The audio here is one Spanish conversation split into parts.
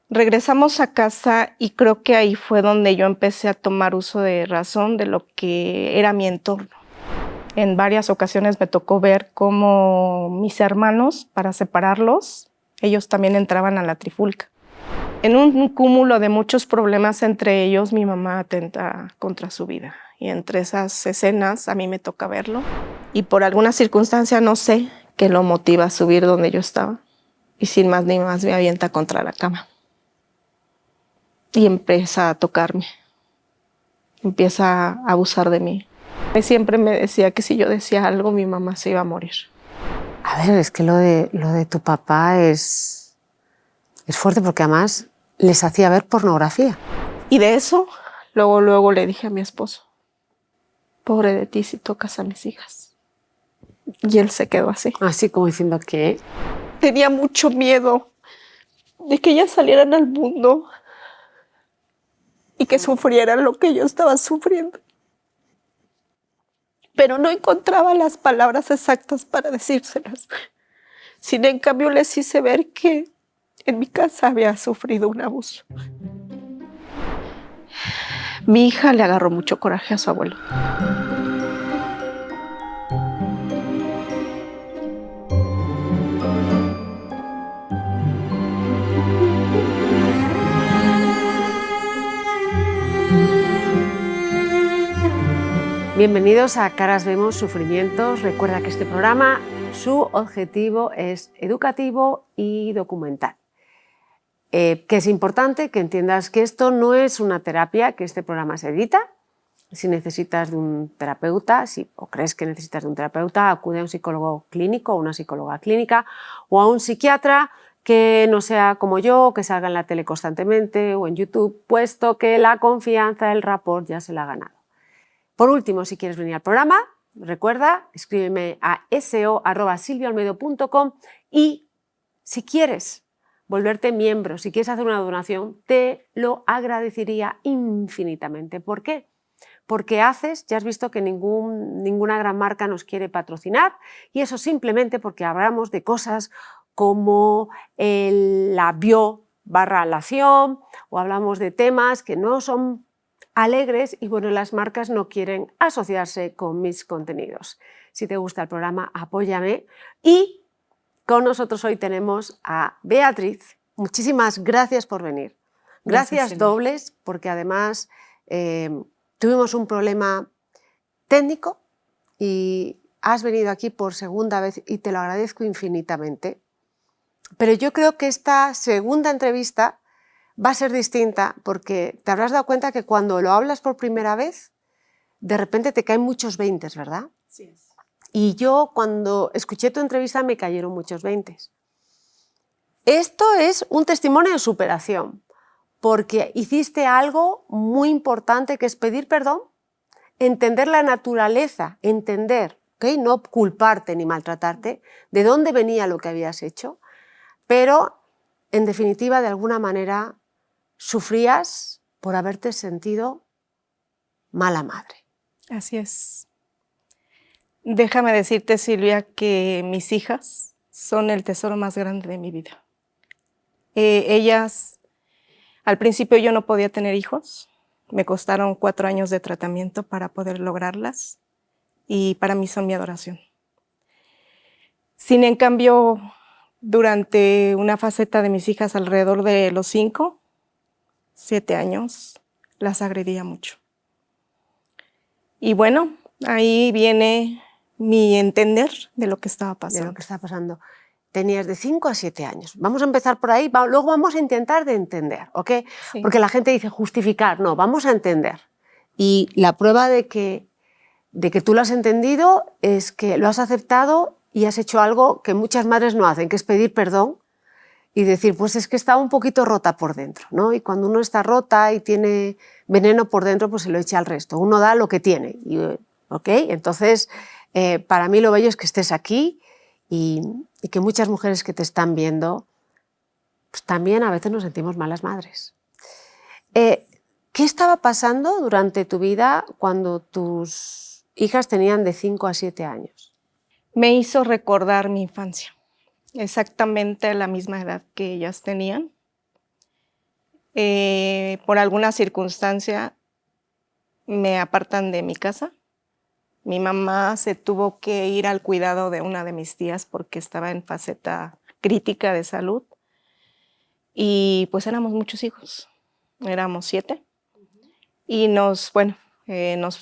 Regresamos a casa y creo que ahí fue donde yo empecé a tomar uso de razón de lo que era mi entorno. En varias ocasiones me tocó ver cómo mis hermanos, para separarlos, ellos también entraban a la trifulca. En un cúmulo de muchos problemas entre ellos, mi mamá atenta contra su vida. Y entre esas escenas a mí me toca verlo. Y por alguna circunstancia, no sé, que lo motiva a subir donde yo estaba. Y sin más ni más me avienta contra la cama. Y empieza a tocarme. Empieza a abusar de mí. Y siempre me decía que si yo decía algo, mi mamá se iba a morir. A ver, es que lo de tu papá es fuerte porque además les hacía ver pornografía. Y de eso, luego le dije a mi esposo, pobre de ti si tocas a mis hijas. Y él se quedó así. Así como diciendo que... Tenía mucho miedo de que ellas salieran al mundo y que sufrieran lo que yo estaba sufriendo. Pero no encontraba las palabras exactas para decírselas. Sin en cambio les hice ver que en mi casa había sufrido un abuso. Mi hija le agarró mucho coraje a su abuelo. Bienvenidos a Caras Vemos Sufrimientos. Recuerda que este programa, su objetivo es educativo y documental. Que es importante que entiendas que esto no es una terapia, que este programa se edita. Si necesitas de un terapeuta, o crees que necesitas de un terapeuta, acude a un psicólogo clínico o una psicóloga clínica o a un psiquiatra que no sea como yo, que salga en la tele constantemente o en YouTube, puesto que la confianza, el rapport ya se la ha ganado. Por último, si quieres venir al programa, recuerda, escríbeme a so@silviaolmedo.com y si quieres volverte miembro, si quieres hacer una donación, te lo agradecería infinitamente. ¿Por qué? Porque ya has visto que ninguna gran marca nos quiere patrocinar y eso simplemente porque hablamos de cosas como la bio/lación o hablamos de temas que no son alegres y bueno, las marcas no quieren asociarse con mis contenidos. Si te gusta el programa, apóyame. Y con nosotros hoy tenemos a Beatriz. Muchísimas gracias por venir. Gracias dobles, porque además tuvimos un problema técnico y has venido aquí por segunda vez y te lo agradezco infinitamente. Pero yo creo que esta segunda entrevista va a ser distinta porque te habrás dado cuenta que cuando lo hablas por primera vez, de repente te caen muchos veintes, ¿verdad? Sí. Y yo cuando escuché tu entrevista me cayeron muchos veintes. Esto es un testimonio de superación, porque hiciste algo muy importante que es pedir perdón, entender la naturaleza, entender, ¿okay? No culparte ni maltratarte, de dónde venía lo que habías hecho, pero en definitiva de alguna manera sufrías por haberte sentido mala madre. Así es. Déjame decirte, Silvia, que mis hijas son el tesoro más grande de mi vida. Ellas, al principio yo no podía tener hijos. Me costaron 4 años de tratamiento para poder lograrlas y para mí son mi adoración. Sin en cambio, durante una faceta de mis hijas alrededor de los 5, 7 años, las agredía mucho. Y bueno, ahí viene mi entender de lo que estaba pasando. De lo que estaba pasando. Tenías de 5 a 7 años. Vamos a empezar por ahí, luego vamos a intentar de entender, ¿ok? Sí. Porque la gente dice justificar, no, vamos a entender. Y la prueba de que tú lo has entendido es que lo has aceptado y has hecho algo que muchas madres no hacen, que es pedir perdón y decir, pues es que estaba un poquito rota por dentro, ¿no? Y cuando uno está rota y tiene veneno por dentro, pues se lo echa al resto. Uno da lo que tiene, ¿ok? Entonces, para mí lo bello es que estés aquí y que muchas mujeres que te están viendo, pues también a veces nos sentimos malas madres. ¿Qué estaba pasando durante tu vida cuando tus hijas tenían de 5 a 7 años? Me hizo recordar mi infancia, exactamente a la misma edad que ellas tenían. Por alguna circunstancia me apartan de mi casa. Mi mamá se tuvo que ir al cuidado de una de mis tías porque estaba en faceta crítica de salud. Y pues éramos muchos hijos, éramos 7. Y nos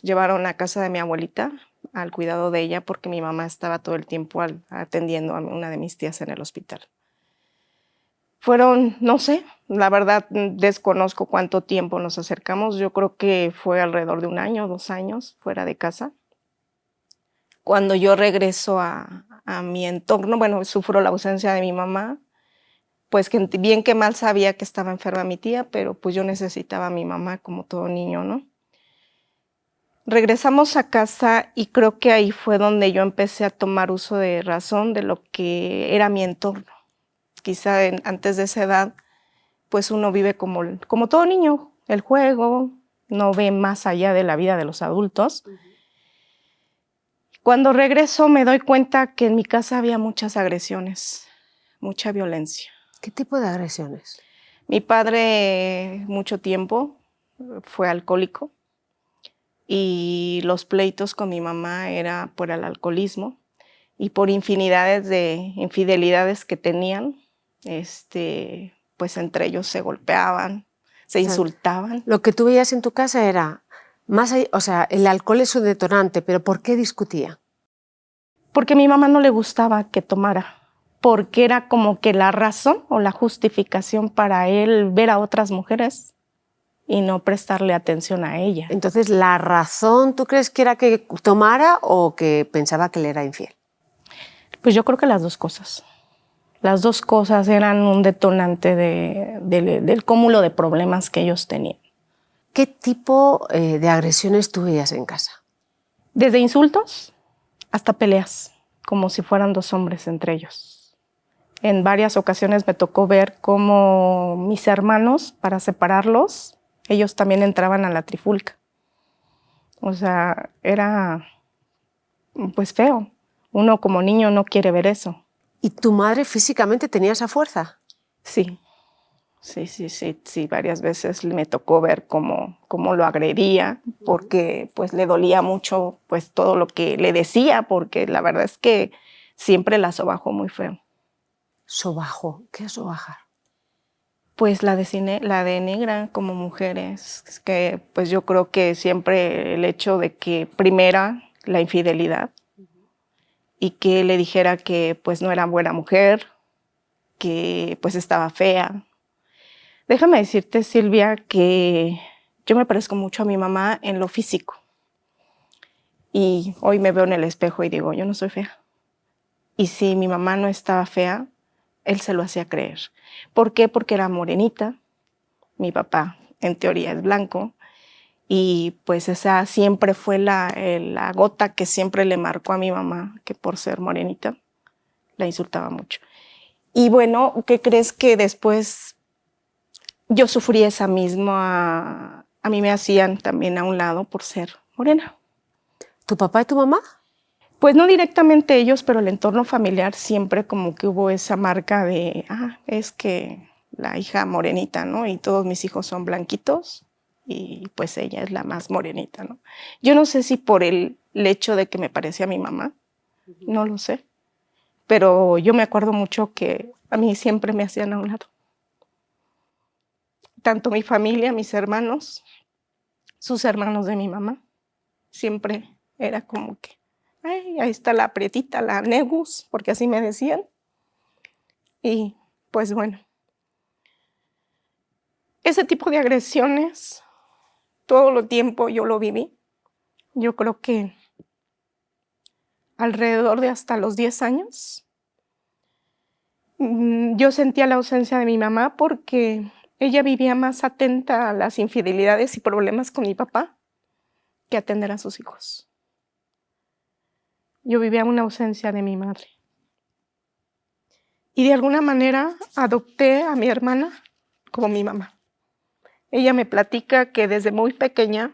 llevaron a casa de mi abuelita, al cuidado de ella, porque mi mamá estaba todo el tiempo atendiendo a una de mis tías en el hospital. Fueron, no sé, la verdad desconozco cuánto tiempo nos acercamos. Yo creo que fue alrededor de 1 año, 2 años fuera de casa. Cuando yo regreso a mi entorno, bueno, sufro la ausencia de mi mamá, pues que bien que mal sabía que estaba enferma mi tía, pero pues yo necesitaba a mi mamá como todo niño, ¿no? Regresamos a casa y creo que ahí fue donde yo empecé a tomar uso de razón de lo que era mi entorno. Quizá antes de esa edad, pues uno vive como todo niño, el juego, no ve más allá de la vida de los adultos. Cuando regreso me doy cuenta que en mi casa había muchas agresiones, mucha violencia. ¿Qué tipo de agresiones? Mi padre mucho tiempo fue alcohólico y los pleitos con mi mamá era por el alcoholismo y por infinidades de infidelidades que tenían. Pues entre ellos se golpeaban, se insultaban. Lo que tú veías en tu casa era, más allá, o sea, el alcohol es un detonante, pero ¿por qué discutía? Porque a mi mamá no le gustaba que tomara, porque era como que la razón o la justificación para él ver a otras mujeres y no prestarle atención a ella. Entonces, ¿la razón tú crees que era que tomara o que pensaba que le era infiel? Pues yo creo que las dos cosas. Las dos cosas eran un detonante del cúmulo de problemas que ellos tenían. ¿Qué tipo de agresiones tú veías en casa? Desde insultos hasta peleas, como si fueran 2 hombres entre ellos. En varias ocasiones me tocó ver cómo mis hermanos, para separarlos, ellos también entraban a la trifulca. O sea, era pues feo. Uno como niño no quiere ver eso. ¿Y tu madre físicamente tenía esa fuerza? Sí. Sí, varias veces me tocó ver cómo lo agredía, porque pues le dolía mucho pues todo lo que le decía, porque la verdad es que siempre la sobajó muy feo. ¿Sobajo? ¿Qué es sobajar? Pues la denigra como mujeres, es que pues yo creo que siempre el hecho de que primera la infidelidad y que le dijera que pues no era buena mujer, que pues estaba fea. Déjame decirte, Silvia, que yo me parezco mucho a mi mamá en lo físico. Y hoy me veo en el espejo y digo, yo no soy fea. Y si mi mamá no estaba fea, él se lo hacía creer. ¿Por qué? Porque era morenita. Mi papá, en teoría, es blanco. Y pues esa siempre fue la gota que siempre le marcó a mi mamá, que por ser morenita, la insultaba mucho. Y bueno, ¿qué crees que después yo sufrí esa misma? A mí me hacían también a un lado por ser morena. ¿Tu papá y tu mamá? Pues no directamente ellos, pero el entorno familiar siempre como que hubo esa marca de, es que la hija morenita, ¿no? Y todos mis hijos son blanquitos y pues ella es la más morenita, ¿no? Yo no sé si por el hecho de que me parecía a mi mamá, no lo sé, pero yo me acuerdo mucho que a mí siempre me hacían a un lado. Tanto mi familia, mis hermanos, sus hermanos de mi mamá, siempre era como que, ay, ahí está la prietita, la Negus, porque así me decían. Y pues bueno, ese tipo de agresiones, todo el tiempo yo lo viví. Yo creo que alrededor de hasta los 10 años, yo sentía la ausencia de mi mamá porque ella vivía más atenta a las infidelidades y problemas con mi papá que atender a sus hijos. Yo vivía una ausencia de mi madre. Y de alguna manera adopté a mi hermana como mi mamá. Ella me platica que desde muy pequeña,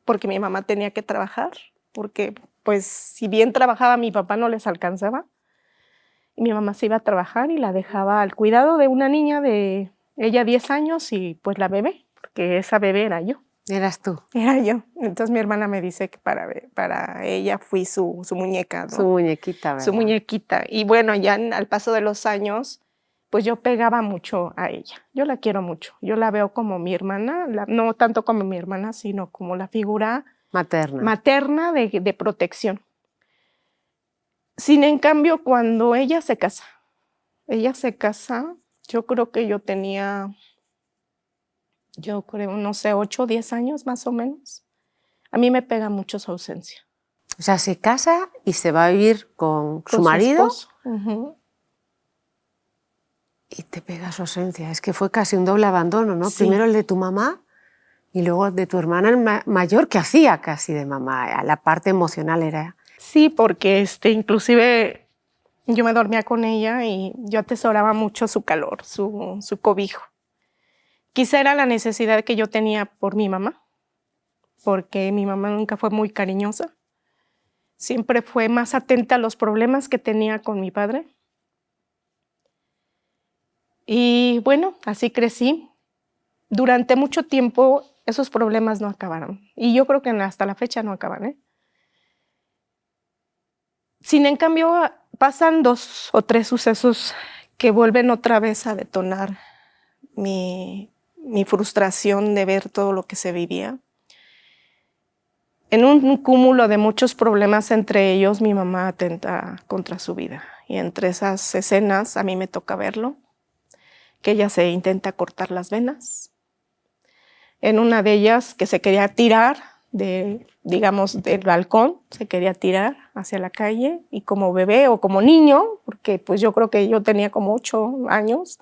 porque mi mamá tenía que trabajar, porque pues si bien trabajaba mi papá no les alcanzaba, y mi mamá se iba a trabajar y la dejaba al cuidado de una niña de Ella 10 años y pues la bebé, porque esa bebé era yo. Eras tú. Era yo. Entonces mi hermana me dice que para ella fui su muñeca, ¿no? Su muñequita, ¿verdad? Su muñequita. Y bueno, ya al paso de los años, pues yo pegaba mucho a ella. Yo la quiero mucho. Yo la veo como mi hermana, no tanto como mi hermana, sino como la figura materna de protección. Sin en cambio, cuando ella se casa, yo creo que yo tenía, no sé, 8 o 10 años más o menos. A mí me pega mucho su ausencia. O sea, se casa y se va a vivir con su marido. Su esposo. Y te pega su ausencia. Es que fue casi un doble abandono, ¿no? Sí. Primero el de tu mamá y luego el de tu hermana el mayor, que hacía casi de mamá. La parte emocional era... Sí, porque inclusive yo me dormía con ella y yo atesoraba mucho su calor, su cobijo. Quizá era la necesidad que yo tenía por mi mamá, porque mi mamá nunca fue muy cariñosa. Siempre fue más atenta a los problemas que tenía con mi padre. Y bueno, así crecí. Durante mucho tiempo esos problemas no acabaron. Y yo creo que hasta la fecha no acaban, ¿eh? Sin en cambio, pasan 2 o 3 sucesos que vuelven otra vez a detonar mi frustración de ver todo lo que se vivía. En un cúmulo de muchos problemas, entre ellos mi mamá atenta contra su vida. Y entre esas escenas a mí me toca verlo, que ella se intenta cortar las venas. En una de ellas que se quería tirar del balcón, se quería tirar hacia la calle y como bebé o como niño, porque pues yo creo que yo tenía como 8 años,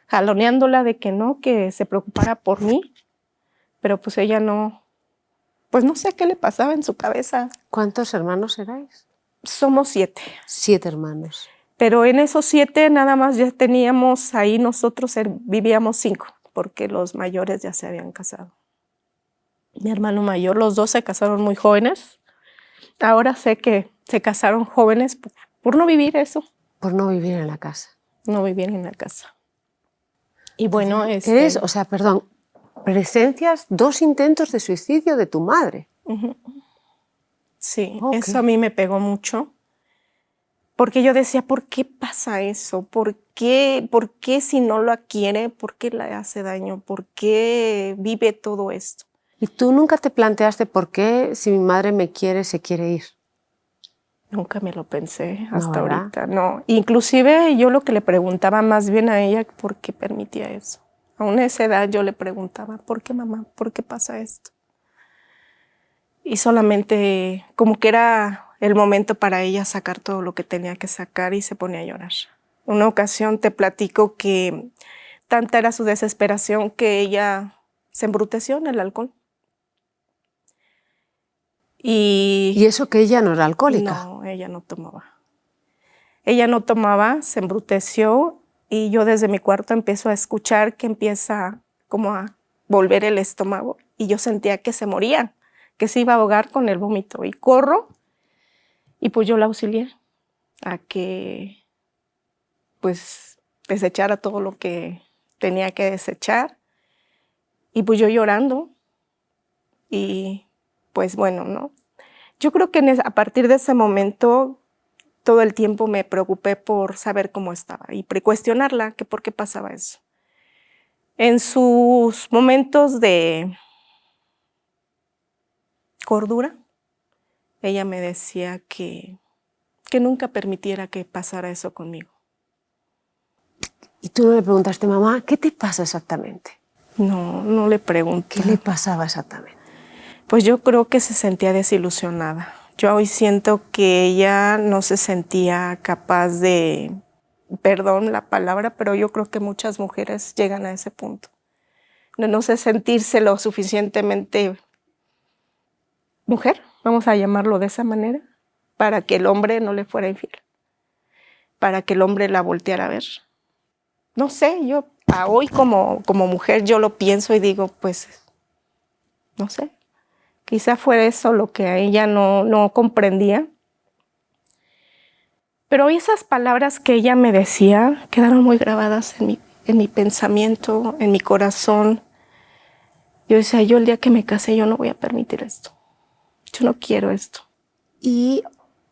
jaloneándola de que no, que se preocupara por mí, pero pues ella no, pues no sé qué le pasaba en su cabeza. ¿Cuántos hermanos erais? Somos 7. 7 hermanos. Pero en esos 7 nada más ya teníamos ahí nosotros, vivíamos 5, porque los mayores ya se habían casado. Mi hermano mayor, los 2 se casaron muy jóvenes. Ahora sé que se casaron jóvenes por no vivir eso. Por no vivir en la casa. No vivir en la casa. Y bueno, o sea, perdón, presencias 2 intentos de suicidio de tu madre. Sí, okay. Eso a mí me pegó mucho. Porque yo decía, ¿por qué pasa eso? ¿Por qué si no la quiere? ¿Por qué le hace daño? ¿Por qué vive todo esto? ¿Y tú nunca te planteaste por qué, si mi madre me quiere, se quiere ir? Nunca me lo pensé hasta ahorita, no. Inclusive yo lo que le preguntaba más bien a ella, ¿por qué permitía eso? A una esa edad yo le preguntaba, ¿por qué mamá? ¿Por qué pasa esto? Y solamente como que era el momento para ella sacar todo lo que tenía que sacar y se ponía a llorar. Una ocasión te platico que tanta era su desesperación que ella se embruteció en el alcohol. ¿Y eso que ella no era alcohólica? No, ella no tomaba. Ella no tomaba, se embruteció y yo desde mi cuarto empiezo a escuchar que empieza como a volver el estómago y yo sentía que se moría, que se iba a ahogar con el vómito y corro y pues yo la auxilié a que pues desechara todo lo que tenía que desechar y pues yo llorando y pues bueno, ¿no? Yo creo que a partir de ese momento todo el tiempo me preocupé por saber cómo estaba y precuestionarla, que por qué pasaba eso. En sus momentos de cordura, ella me decía que nunca permitiera que pasara eso conmigo. ¿Y tú no le preguntaste, mamá, qué te pasa exactamente? No, no le pregunté. ¿Qué le pasaba exactamente? Pues yo creo que se sentía desilusionada. Yo hoy siento que ella no se sentía capaz de, perdón la palabra, pero yo creo que muchas mujeres llegan a ese punto. De no sé sentirse lo suficientemente mujer, vamos a llamarlo de esa manera, para que el hombre no le fuera infiel, para que el hombre la volteara a ver. No sé, yo hoy como mujer yo lo pienso y digo, pues, no sé. Quizá fue eso lo que a ella no comprendía. Pero esas palabras que ella me decía quedaron muy grabadas en mi pensamiento, en mi corazón, yo decía, yo el día que me casé, yo no voy a permitir esto. Yo no quiero esto. Y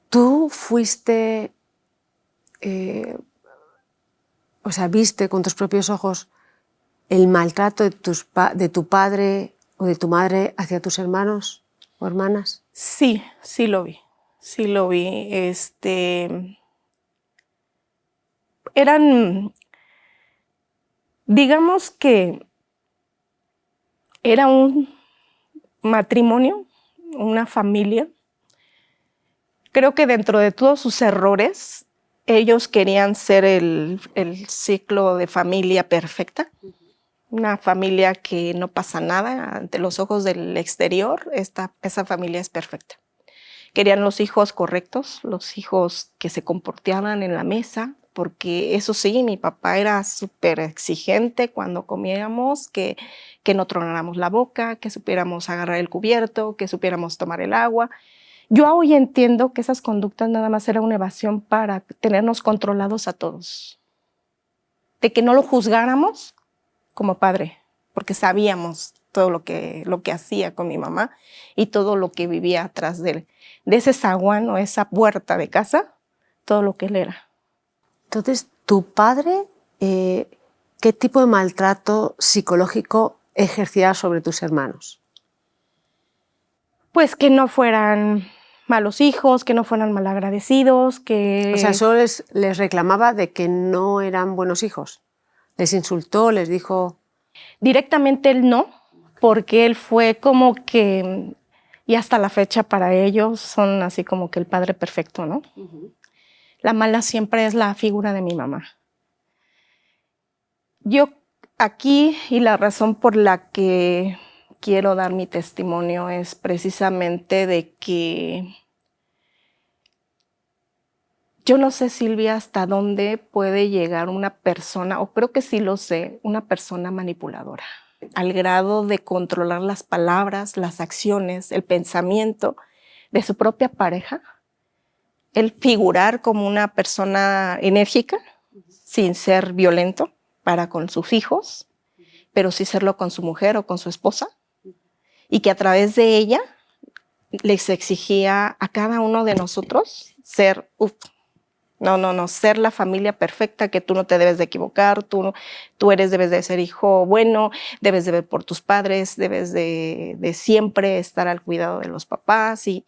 tú fuiste, o sea, viste con tus propios ojos el maltrato de tu padre o de tu madre hacia tus hermanos o hermanas. Sí, sí lo vi. Sí lo vi. Eran, digamos que era un matrimonio, una familia. Creo que dentro de todos sus errores, ellos querían ser el ciclo de familia perfecta. Una familia que no pasa nada ante los ojos del exterior. Esa familia es perfecta. Querían los hijos correctos, los hijos que se comportaban en la mesa, porque eso sí, mi papá era súper exigente cuando comíamos, que no tronáramos la boca, que supiéramos agarrar el cubierto, que supiéramos tomar el agua. Yo hoy entiendo que esas conductas nada más era una evasión para tenernos controlados a todos, de que no lo juzgáramos como padre, porque sabíamos todo lo que hacía con mi mamá y todo lo que vivía atrás de ese zaguán o esa puerta de casa, todo lo que él era. Entonces, ¿tu padre qué tipo de maltrato psicológico ejercía sobre tus hermanos? Pues que no fueran malos hijos, que no fueran malagradecidos, que... O sea, solo les reclamaba de que no eran buenos hijos. Les insultó, les dijo... Directamente él no, porque él fue como que, y hasta la fecha para ellos son así como que el padre perfecto, ¿no? La mala siempre es la figura de mi mamá. Yo aquí, y la razón por la que quiero dar mi testimonio es precisamente de que yo no sé, Silvia, hasta dónde puede llegar una persona, o creo que sí lo sé, una persona manipuladora, al grado de controlar las palabras, las acciones, el pensamiento de su propia pareja, el figurar como una persona enérgica, sin ser violento para con sus hijos, pero sí serlo con su mujer o con su esposa, y que a través de ella les exigía a cada uno de nosotros ser... No, ser la familia perfecta, que tú no te debes de equivocar, tú debes de ser hijo bueno, debes de ver por tus padres, debes de siempre estar al cuidado de los papás. Y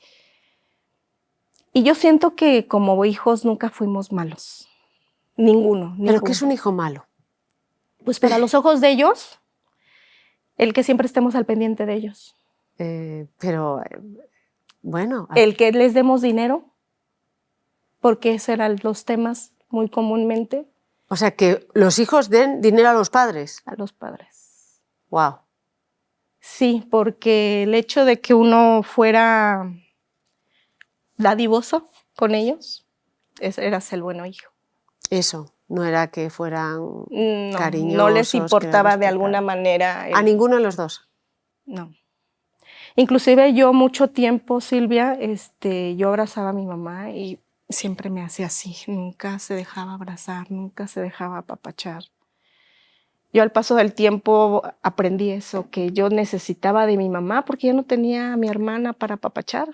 yo siento que como hijos nunca fuimos malos, ninguno. ¿Pero qué es un hijo malo? Pues para los ojos de ellos, el que siempre estemos al pendiente de ellos. Bueno... El que les demos dinero, porque esos eran los temas muy comúnmente. O sea, que los hijos den dinero a los padres. A los padres. Wow. Sí, porque el hecho de que uno fuera dadivoso con ellos, era ser el bueno hijo. Eso, no era que fueran cariñosos. No les importaba de alguna manera. ¿A ninguno de los dos? No. Inclusive yo mucho tiempo, Silvia, yo abrazaba a mi mamá y siempre me hacía así, nunca se dejaba abrazar, nunca se dejaba apapachar. Yo al paso del tiempo aprendí eso, que yo necesitaba de mi mamá porque yo no tenía a mi hermana para apapachar.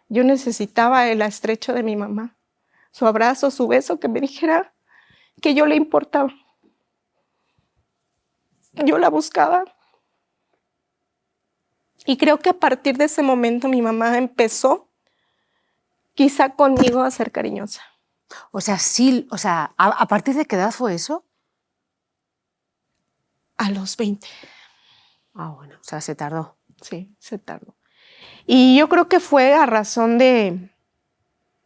Yo necesitaba el estrecho de mi mamá, su abrazo, su beso, que me dijera que yo le importaba. Yo la buscaba. Y creo que a partir de ese momento mi mamá empezó quizá conmigo a ser cariñosa. O sea, sí, ¿a partir de qué edad fue eso? A los 20. Ah, bueno, o sea, se tardó. Sí, se tardó. Y yo creo que fue a razón de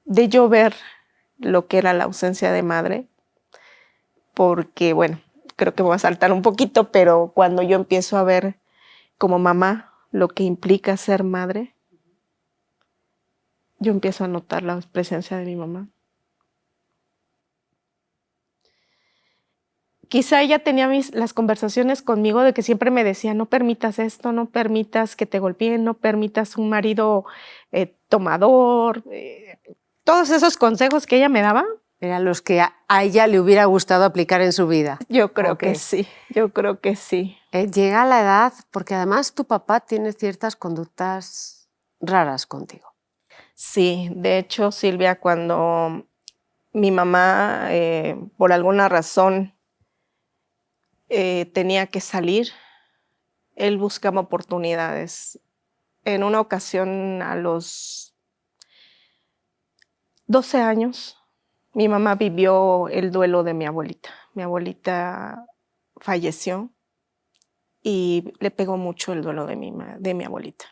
yo ver lo que era la ausencia de madre, porque, bueno, creo que me voy a saltar un poquito, pero cuando yo empiezo a ver como mamá lo que implica ser madre, yo empiezo a notar la presencia de mi mamá. Quizá ella tenía las conversaciones conmigo de que siempre me decía, no permitas esto, no permitas que te golpeen, no permitas un marido tomador. Todos esos consejos que ella me daba, Eran los que a ella le hubiera gustado aplicar en su vida. Yo creo que sí, yo creo que sí. Llega la edad, porque además tu papá tiene ciertas conductas raras contigo. Sí, de hecho, Silvia, cuando mi mamá, por alguna razón, tenía que salir, él buscaba oportunidades. En una ocasión, a los 12 años, mi mamá vivió el duelo de mi abuelita. Mi abuelita falleció y le pegó mucho el duelo de mi abuelita.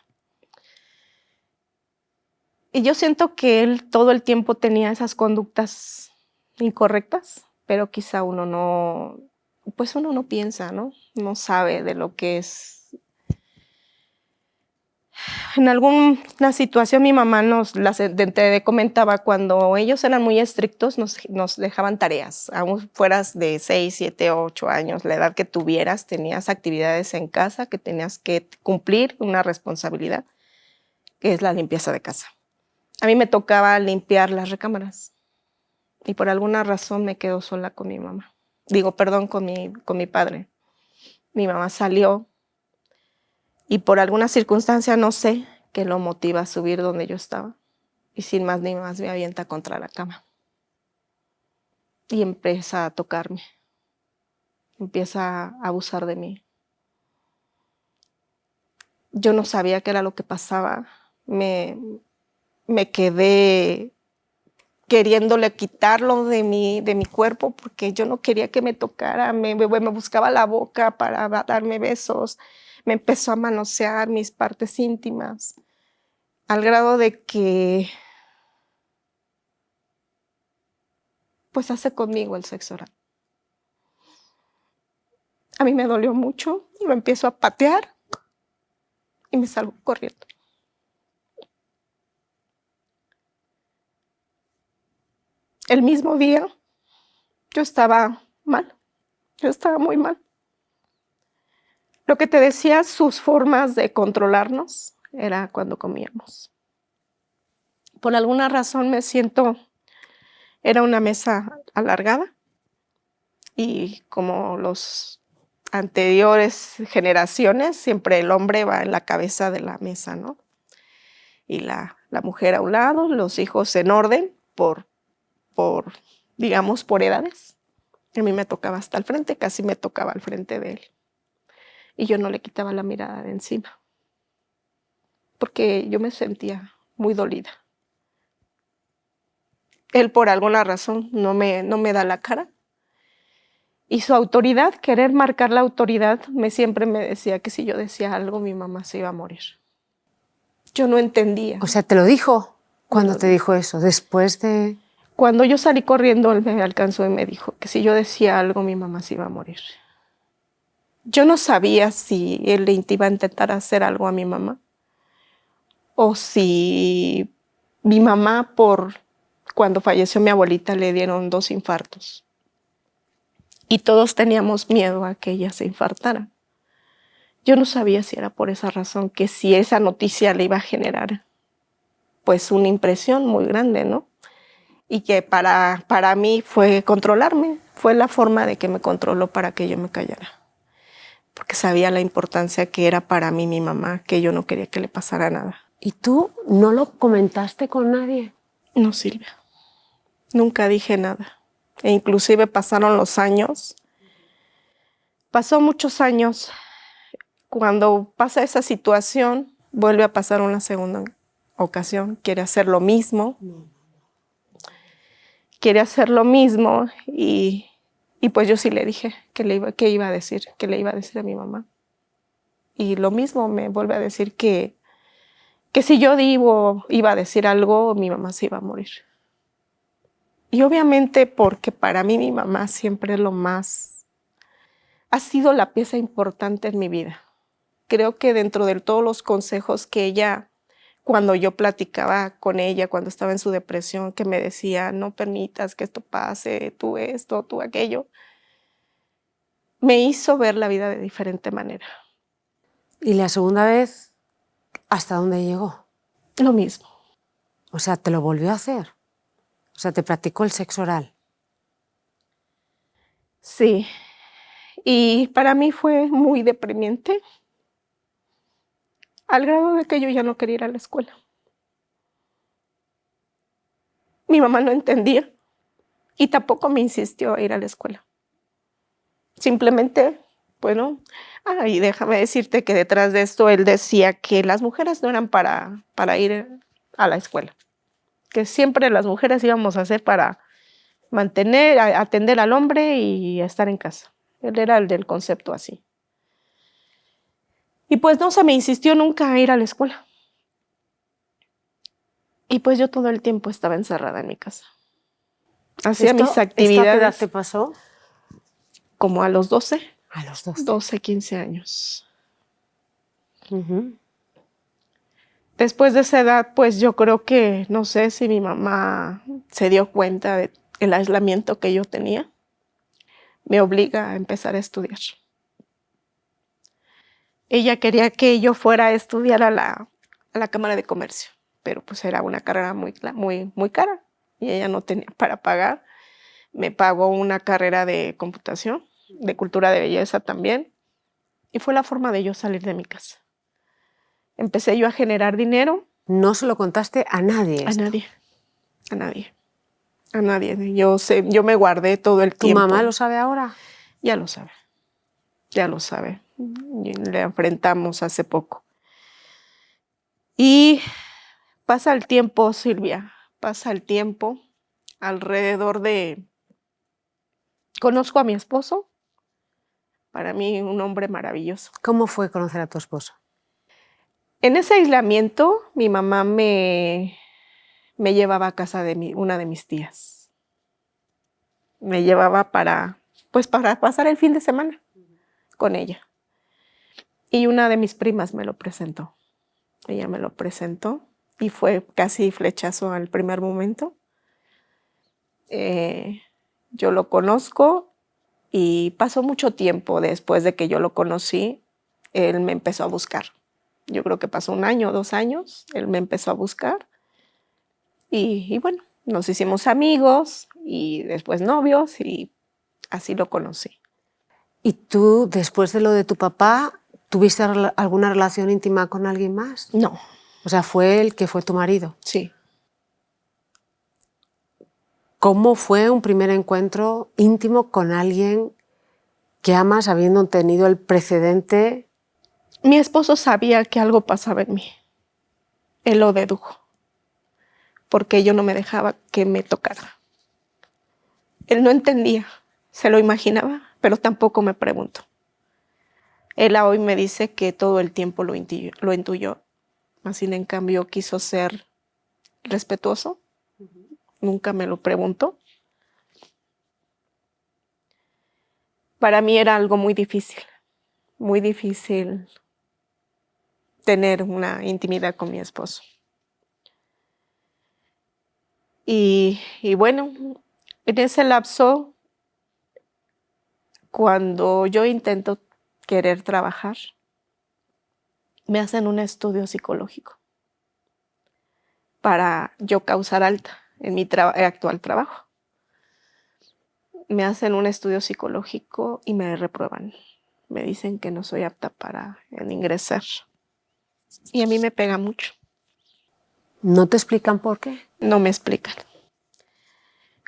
Y yo siento que él todo el tiempo tenía esas conductas incorrectas, pero quizá uno no piensa, ¿no? No sabe de lo que es. En alguna situación mi mamá te comentaba, cuando ellos eran muy estrictos nos dejaban tareas, aún fueras de 6, 7, 8 años, la edad que tuvieras, tenías actividades en casa que tenías que cumplir, una responsabilidad, que es la limpieza de casa. A mí me tocaba limpiar las recámaras y por alguna razón me quedo sola con mi mamá. Con mi padre. Mi mamá salió y por alguna circunstancia, no sé, que lo motiva a subir donde yo estaba. Y sin más ni más me avienta contra la cama. Y empieza a tocarme. Empieza a abusar de mí. Yo no sabía qué era lo que pasaba. Me quedé queriéndole quitarlo de mi cuerpo porque yo no quería que me tocara. Me buscaba la boca para darme besos. Me empezó a manosear mis partes íntimas, al grado de que pues hace conmigo el sexo oral. A mí me dolió mucho, lo empiezo a patear y me salgo corriendo. El mismo día yo estaba mal, yo estaba muy mal. Lo que te decía, sus formas de controlarnos era cuando comíamos. Por alguna razón era una mesa alargada y como los anteriores generaciones, siempre el hombre va en la cabeza de la mesa, ¿no? Y la mujer a un lado, los hijos en orden digamos, por edades. A mí me tocaba hasta el frente, casi me tocaba al frente de él. Y yo no le quitaba la mirada de encima, porque yo me sentía muy dolida. Él por alguna razón no me da la cara. Y su autoridad, querer marcar la autoridad, siempre me decía que si yo decía algo, mi mamá se iba a morir. Yo no entendía. O sea, ¿te lo dijo? ¿Cuándo te dijo eso? ¿Después de...? Cuando yo salí corriendo, él me alcanzó y me dijo que si yo decía algo, mi mamá se iba a morir. Yo no sabía si él iba a intentar hacer algo a mi mamá o si mi mamá, cuando falleció mi abuelita, le dieron 2 infartos. Y todos teníamos miedo a que ella se infartara. Yo no sabía si era por esa razón, que si esa noticia le iba a generar pues una impresión muy grande, ¿no? Y que para mí fue controlarme, fue la forma de que me controló para que yo me callara. Porque sabía la importancia que era para mí mi mamá, que yo no quería que le pasara nada. ¿Y tú no lo comentaste con nadie? No, Silvia, nunca dije nada. E inclusive pasaron los años. Pasó muchos años. Cuando pasa esa situación, vuelve a pasar una segunda ocasión. Quiere hacer lo mismo. Quiere hacer lo mismo y pues yo sí le dije que le iba a decir a mi mamá. Y lo mismo me vuelve a decir que si yo iba a decir algo, mi mamá se iba a morir. Y obviamente porque para mí mi mamá siempre ha sido la pieza importante en mi vida. Creo que dentro de todos los consejos que ella, cuando yo platicaba con ella, cuando estaba en su depresión, que me decía, no permitas que esto pase, tú esto, tú aquello, me hizo ver la vida de diferente manera. ¿Y la segunda vez, hasta dónde llegó? Lo mismo. O sea, ¿te lo volvió a hacer? O sea, ¿te practicó el sexo oral? Sí, y para mí fue muy deprimente, al grado de que yo ya no quería ir a la escuela. Mi mamá no entendía y tampoco me insistió a ir a la escuela. Simplemente, bueno, y déjame decirte que detrás de esto él decía que las mujeres no eran para ir a la escuela, que siempre las mujeres íbamos a hacer para mantener, atender al hombre y estar en casa. Él era el del concepto así. Y pues no se me insistió nunca a ir a la escuela. Y pues yo todo el tiempo estaba encerrada en mi casa. Hacía mis ¿Esto a qué edad actividades te pasó? como a los 12, A los 12. 12, 15 años. Ujú. Después de esa edad, pues yo creo que, no sé si mi mamá se dio cuenta del aislamiento que yo tenía. Me obliga a empezar a estudiar. Ella quería que yo fuera a estudiar a la Cámara de Comercio, pero pues era una carrera muy cara y ella no tenía para pagar. Me pagó una carrera de computación, de cultura de belleza también, y fue la forma de yo salir de mi casa. Empecé yo a generar dinero. No se lo contaste a nadie A esto. nadie, a nadie, a nadie. Yo me guardé todo el ¿Tu tiempo. mamá lo sabe ahora? Ya lo sabe, ya lo sabe. Le enfrentamos hace poco. Y pasa el tiempo, Silvia, pasa el tiempo. Conozco a mi esposo, para mí un hombre maravilloso. ¿Cómo fue conocer a tu esposo? En ese aislamiento, mi mamá me llevaba a casa de una de mis tías. Me llevaba para pasar el fin de semana con ella. Y una de mis primas me lo presentó. Ella me lo presentó y fue casi flechazo al primer momento. Yo lo conozco y pasó mucho tiempo después de que yo lo conocí. Él me empezó a buscar. Yo creo que pasó 1 año, 2 años. Él me empezó a buscar. Y bueno, nos hicimos amigos y después novios y así lo conocí. ¿Y tú, después de lo de tu papá, tuviste alguna relación íntima con alguien más? No, O sea, fue el que fue tu marido. sí. ¿Cómo fue un primer encuentro íntimo con alguien que amas habiendo tenido el precedente? Mi esposo sabía que algo pasaba en mí. Él lo dedujo, porque yo no me dejaba que me tocara. Él no entendía, se lo imaginaba, pero tampoco me preguntó. Él hoy me dice que todo el tiempo lo intuyó. Así en cambio quiso ser respetuoso. Nunca me lo preguntó. Para mí era algo muy difícil tener una intimidad con mi esposo. Y bueno, en ese lapso, cuando yo intento querer trabajar, me hacen un estudio psicológico para yo causar alta en mi actual trabajo. Me hacen un estudio psicológico y me reprueban. Me dicen que no soy apta para ingresar. Y a mí me pega mucho. ¿No te explican por qué? No me explican.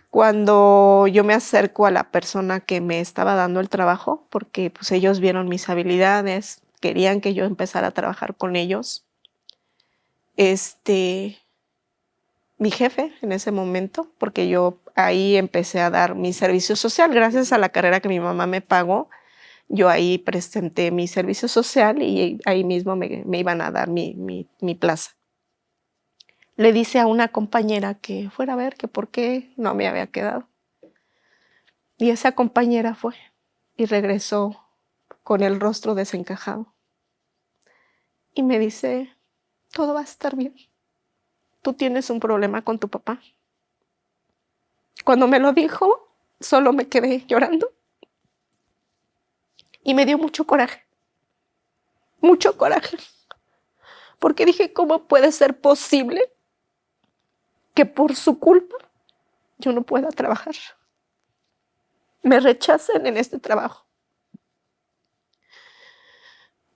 Cuando yo me acerco a la persona que me estaba dando el trabajo, porque pues ellos vieron mis habilidades, querían que yo empezara a trabajar con ellos, mi jefe en ese momento, porque yo ahí empecé a dar mi servicio social, gracias a la carrera que mi mamá me pagó, yo ahí presenté mi servicio social y ahí mismo me iban a dar mi plaza. Le dice a una compañera que fuera a ver que por qué no me había quedado. Y esa compañera fue y regresó con el rostro desencajado. Y me dice, todo va a estar bien. Tú tienes un problema con tu papá. Cuando me lo dijo, solo me quedé llorando. Y me dio mucho coraje. Mucho coraje. Porque dije, ¿cómo puede ser posible que por su culpa yo no pueda trabajar? me rechacen en este trabajo.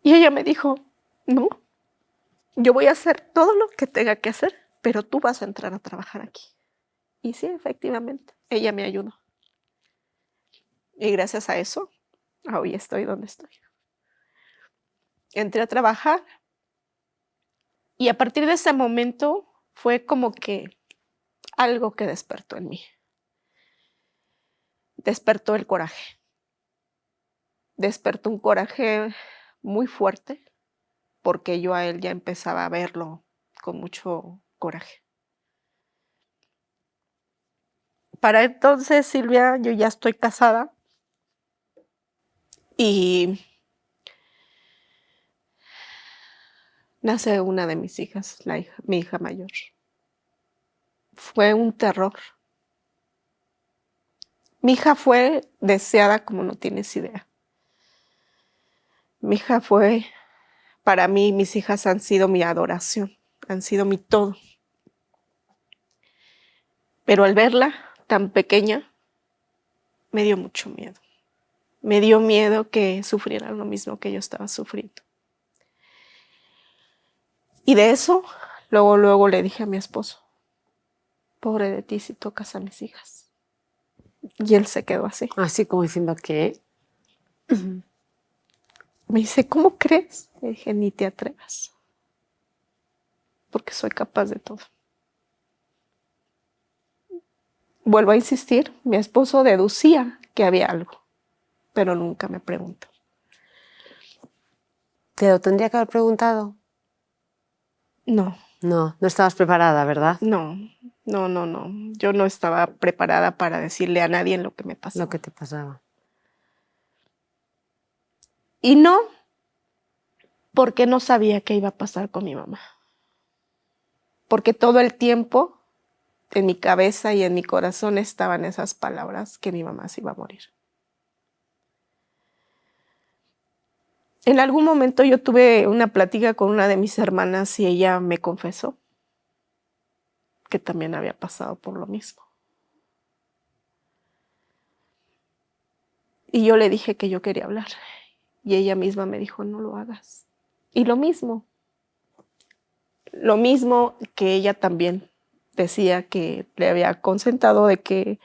Y ella me dijo, no, yo voy a hacer todo lo que tenga que hacer, pero tú vas a entrar a trabajar aquí. Y sí, efectivamente, ella me ayudó. Y gracias a eso, hoy estoy donde estoy. Entré a trabajar y a partir de ese momento fue como que algo que despertó en mí. Despertó el coraje. Despertó un coraje muy fuerte porque yo a él ya empezaba a verlo con mucho coraje. Para entonces, Silvia, yo ya estoy casada y nace una de mis hijas, mi hija mayor. Fue un terror. Mi hija fue deseada como no tienes idea. Mi hija fue, para mí, mis hijas han sido mi adoración, han sido mi todo. Pero al verla tan pequeña, me dio mucho miedo. Me dio miedo que sufrieran lo mismo que yo estaba sufriendo. Y de eso, luego le dije a mi esposo, pobre de ti si tocas a mis hijas. Y él se quedó así. Así como diciendo que... Me dice, ¿cómo crees? Le dije, ni te atrevas. Porque soy capaz de todo. Vuelvo a insistir, mi esposo deducía que había algo, pero nunca me preguntó. ¿Te lo tendría que haber preguntado? No. No estabas preparada, ¿verdad? No. Yo no estaba preparada para decirle a nadie lo que me pasaba. Lo que te pasaba. Y no, porque no sabía qué iba a pasar con mi mamá. Porque todo el tiempo en mi cabeza y en mi corazón estaban esas palabras que mi mamá se iba a morir. En algún momento yo tuve una plática con una de mis hermanas y ella me confesó que también había pasado por lo mismo. Y yo le dije que yo quería hablar. Y ella misma me dijo, no lo hagas. Y lo mismo que ella también decía que le había consentado de que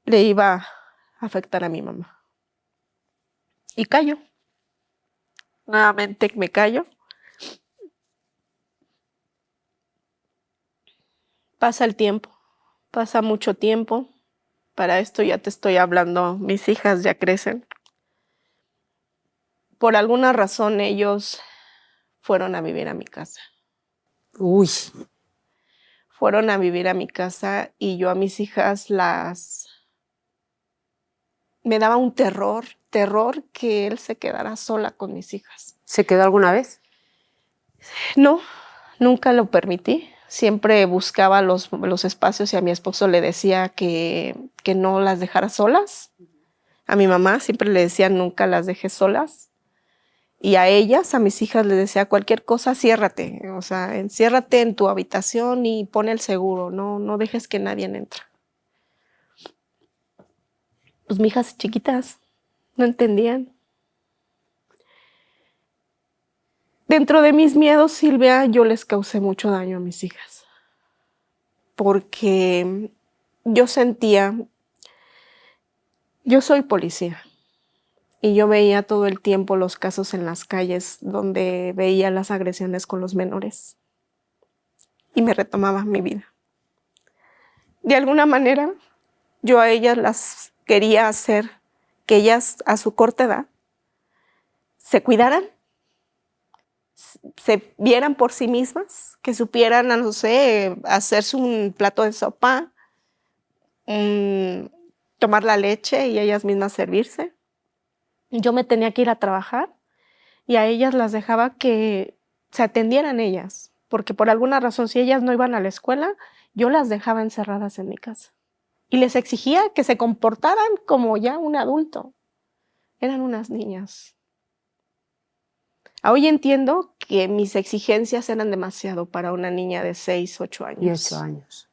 le iba a afectar a mi mamá. Y callo. Nuevamente me callo. Pasa el tiempo, pasa mucho tiempo. Para esto ya te estoy hablando, mis hijas ya crecen. Por alguna razón ellos fueron a vivir a mi casa. Uy. Fueron a vivir a mi casa y yo a mis hijas me daba un terror que él se quedara sola con mis hijas. ¿Se quedó alguna vez? No, nunca lo permití. Siempre buscaba los espacios y a mi esposo le decía que no las dejara solas. A mi mamá siempre le decía nunca las dejes solas. Y a ellas, a mis hijas, les decía cualquier cosa, ciérrate. O sea, enciérrate en tu habitación y pon el seguro. No dejes que nadie entre. Pues mis hijas chiquitas no entendían. Dentro de mis miedos, Silvia, yo les causé mucho daño a mis hijas. Porque yo sentía, yo soy policía. Y yo veía todo el tiempo los casos en las calles donde veía las agresiones con los menores. Y me retomaba mi vida. De alguna manera, yo a ellas las quería hacer que ellas a su corta edad se cuidaran, se vieran por sí mismas, que supieran, no sé, hacerse un plato de sopa, tomar la leche y ellas mismas servirse. Yo me tenía que ir a trabajar y a ellas las dejaba que se atendieran ellas, porque por alguna razón, si ellas no iban a la escuela, yo las dejaba encerradas en mi casa. Y les exigía que se comportaran como ya un adulto. Eran unas niñas. Hoy entiendo que mis exigencias eran demasiado para una niña de 6, 8 años. Y 8 años.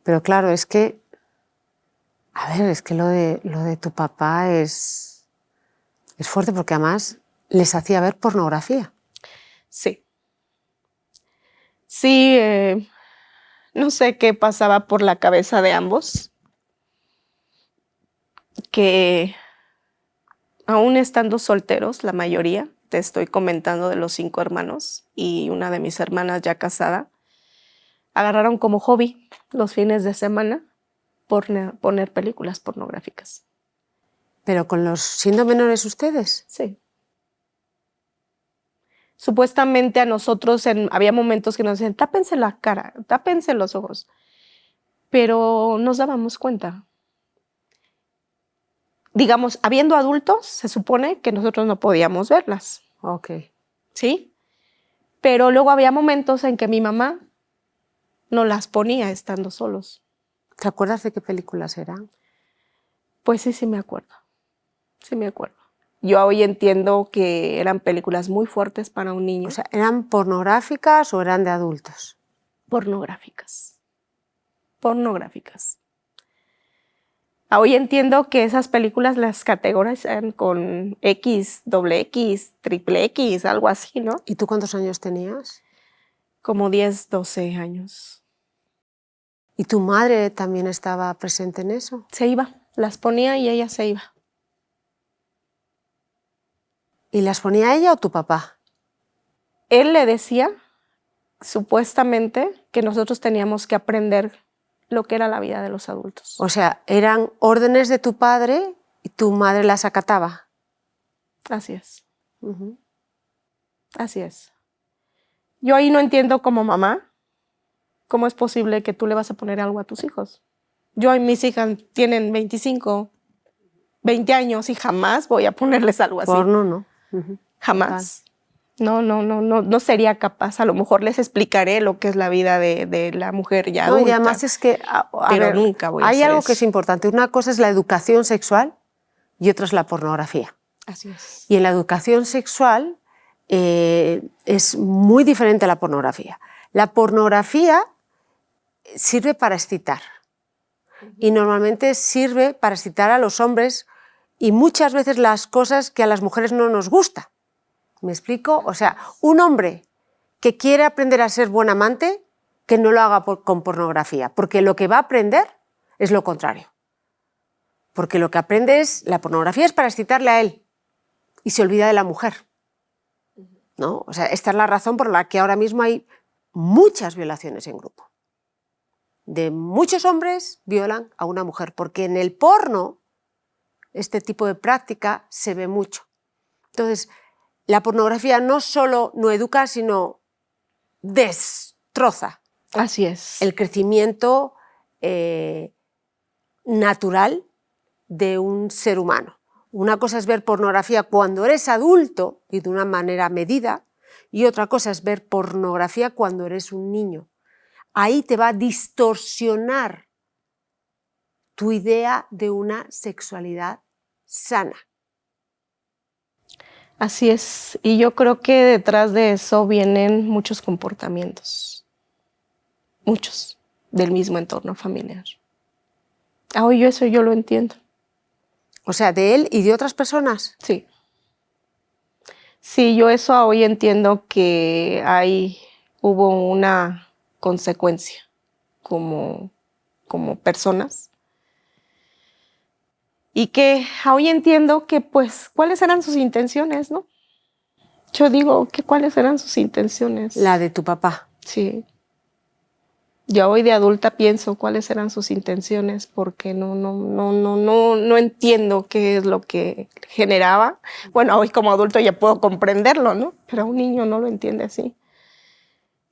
Pero claro, es que A ver, es que lo de tu papá es fuerte porque además les hacía ver pornografía. Sí. Sí, no sé qué pasaba por la cabeza de ambos, que aún estando solteros, la mayoría, te estoy comentando de los 5 hermanos y una de mis hermanas ya casada, agarraron como hobby los fines de semana poner películas pornográficas. ¿Pero siendo menores ustedes? Sí. Supuestamente a nosotros había momentos que nos decían, tápense la cara, tápense los ojos, pero nos dábamos cuenta. Digamos, habiendo adultos, se supone que nosotros no podíamos verlas. Ok. ¿Sí? Pero luego había momentos en que mi mamá no las ponía estando solos. ¿Te acuerdas de qué películas eran? Pues sí, sí me acuerdo. Sí me acuerdo. Yo hoy entiendo que eran películas muy fuertes para un niño. O sea, ¿eran pornográficas o eran de adultos? Pornográficas. Pornográficas. Hoy entiendo que esas películas las categorizan con X, doble X, triple X, algo así, ¿no? ¿Y tú cuántos años tenías? Como 10, 12 años. ¿Y tu madre también estaba presente en eso? Se iba, las ponía y ella se iba. ¿Y las ponía ella o tu papá? Él le decía, supuestamente, que nosotros teníamos que aprender lo que era la vida de los adultos. O sea, eran órdenes de tu padre y tu madre las acataba. Así es. Uh-huh. Así es. Yo ahí no entiendo como mamá, cómo es posible que tú le vas a poner algo a tus hijos. Yo y mis hijas tienen 25, 20 años y jamás voy a ponerles algo así. Porno, ¿no? Uh-huh. Jamás. No sería capaz. A lo mejor les explicaré lo que es la vida de la mujer ya adulta. No, y además es que, pero ver, nunca voy a hay hacer algo eso. que es importante. Una cosa es la educación sexual y otra es la pornografía. Así es. Y en la educación sexual es muy diferente a la pornografía. La pornografía sirve para excitar y normalmente sirve para excitar a los hombres y muchas veces las cosas que a las mujeres no nos gusta. ¿Me explico? O sea, un hombre que quiere aprender a ser buen amante, que no lo haga con pornografía, porque lo que va a aprender es lo contrario. Porque lo que aprende es, la pornografía es para excitarle a él y se olvida de la mujer, ¿no? O sea, esta es la razón por la que ahora mismo hay muchas violaciones en grupo. De muchos hombres violan a una mujer, porque en el porno este tipo de práctica se ve mucho. Entonces, la pornografía no solo no educa, sino destroza. Así es. El crecimiento natural de un ser humano. Una cosa es ver pornografía cuando eres adulto y de una manera medida, y otra cosa es ver pornografía cuando eres un niño. Ahí te va a distorsionar tu idea de una sexualidad sana. Así es. Y yo creo que detrás de eso vienen muchos comportamientos. Muchos. Del mismo entorno familiar. Hoy eso yo lo entiendo. O sea, de él y de otras personas. Sí. Sí, yo eso hoy entiendo que hubo una consecuencia como personas. Y que hoy entiendo que, pues, cuáles eran sus intenciones, ¿no? Yo digo que cuáles eran sus intenciones. La de tu papá. Sí. Yo hoy de adulta pienso cuáles eran sus intenciones porque no entiendo qué es lo que generaba. Bueno, hoy como adulto ya puedo comprenderlo, ¿no? Pero un niño no lo entiende así.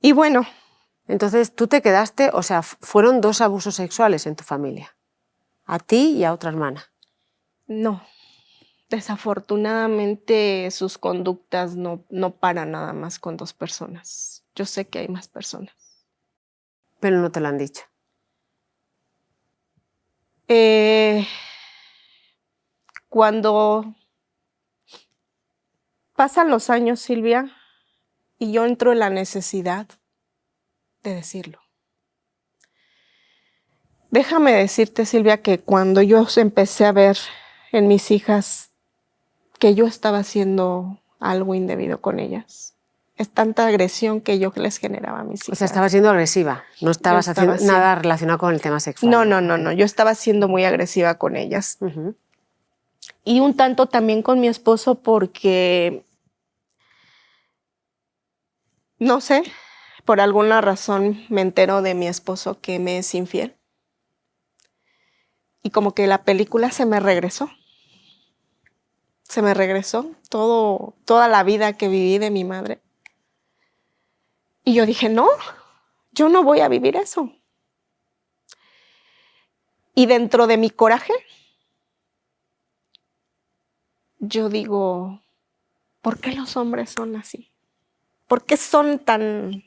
Y bueno. Entonces tú te quedaste, o sea, fueron 2 abusos sexuales en tu familia. A ti y a otra hermana. No. Desafortunadamente sus conductas no paran nada más con 2 personas. Yo sé que hay más personas. Pero no te lo han dicho. Cuando pasan los años, Silvia, y yo entro en la necesidad de decirlo. Déjame decirte, Silvia, que cuando yo empecé a ver en mis hijas que yo estaba haciendo algo indebido con ellas, es tanta agresión que yo les generaba a mis hijas. O sea, estabas siendo agresiva, no estabas haciendo nada relacionado con el tema sexual. No, yo estaba siendo muy agresiva con ellas. Y un tanto también con mi esposo porque, no sé, por alguna razón me entero de mi esposo que me es infiel. Y como que la película se me regresó. Se me regresó toda la vida que viví de mi madre. Y yo dije, no, yo no voy a vivir eso. Y dentro de mi coraje, yo digo, ¿por qué los hombres son así? ¿Por qué son tan...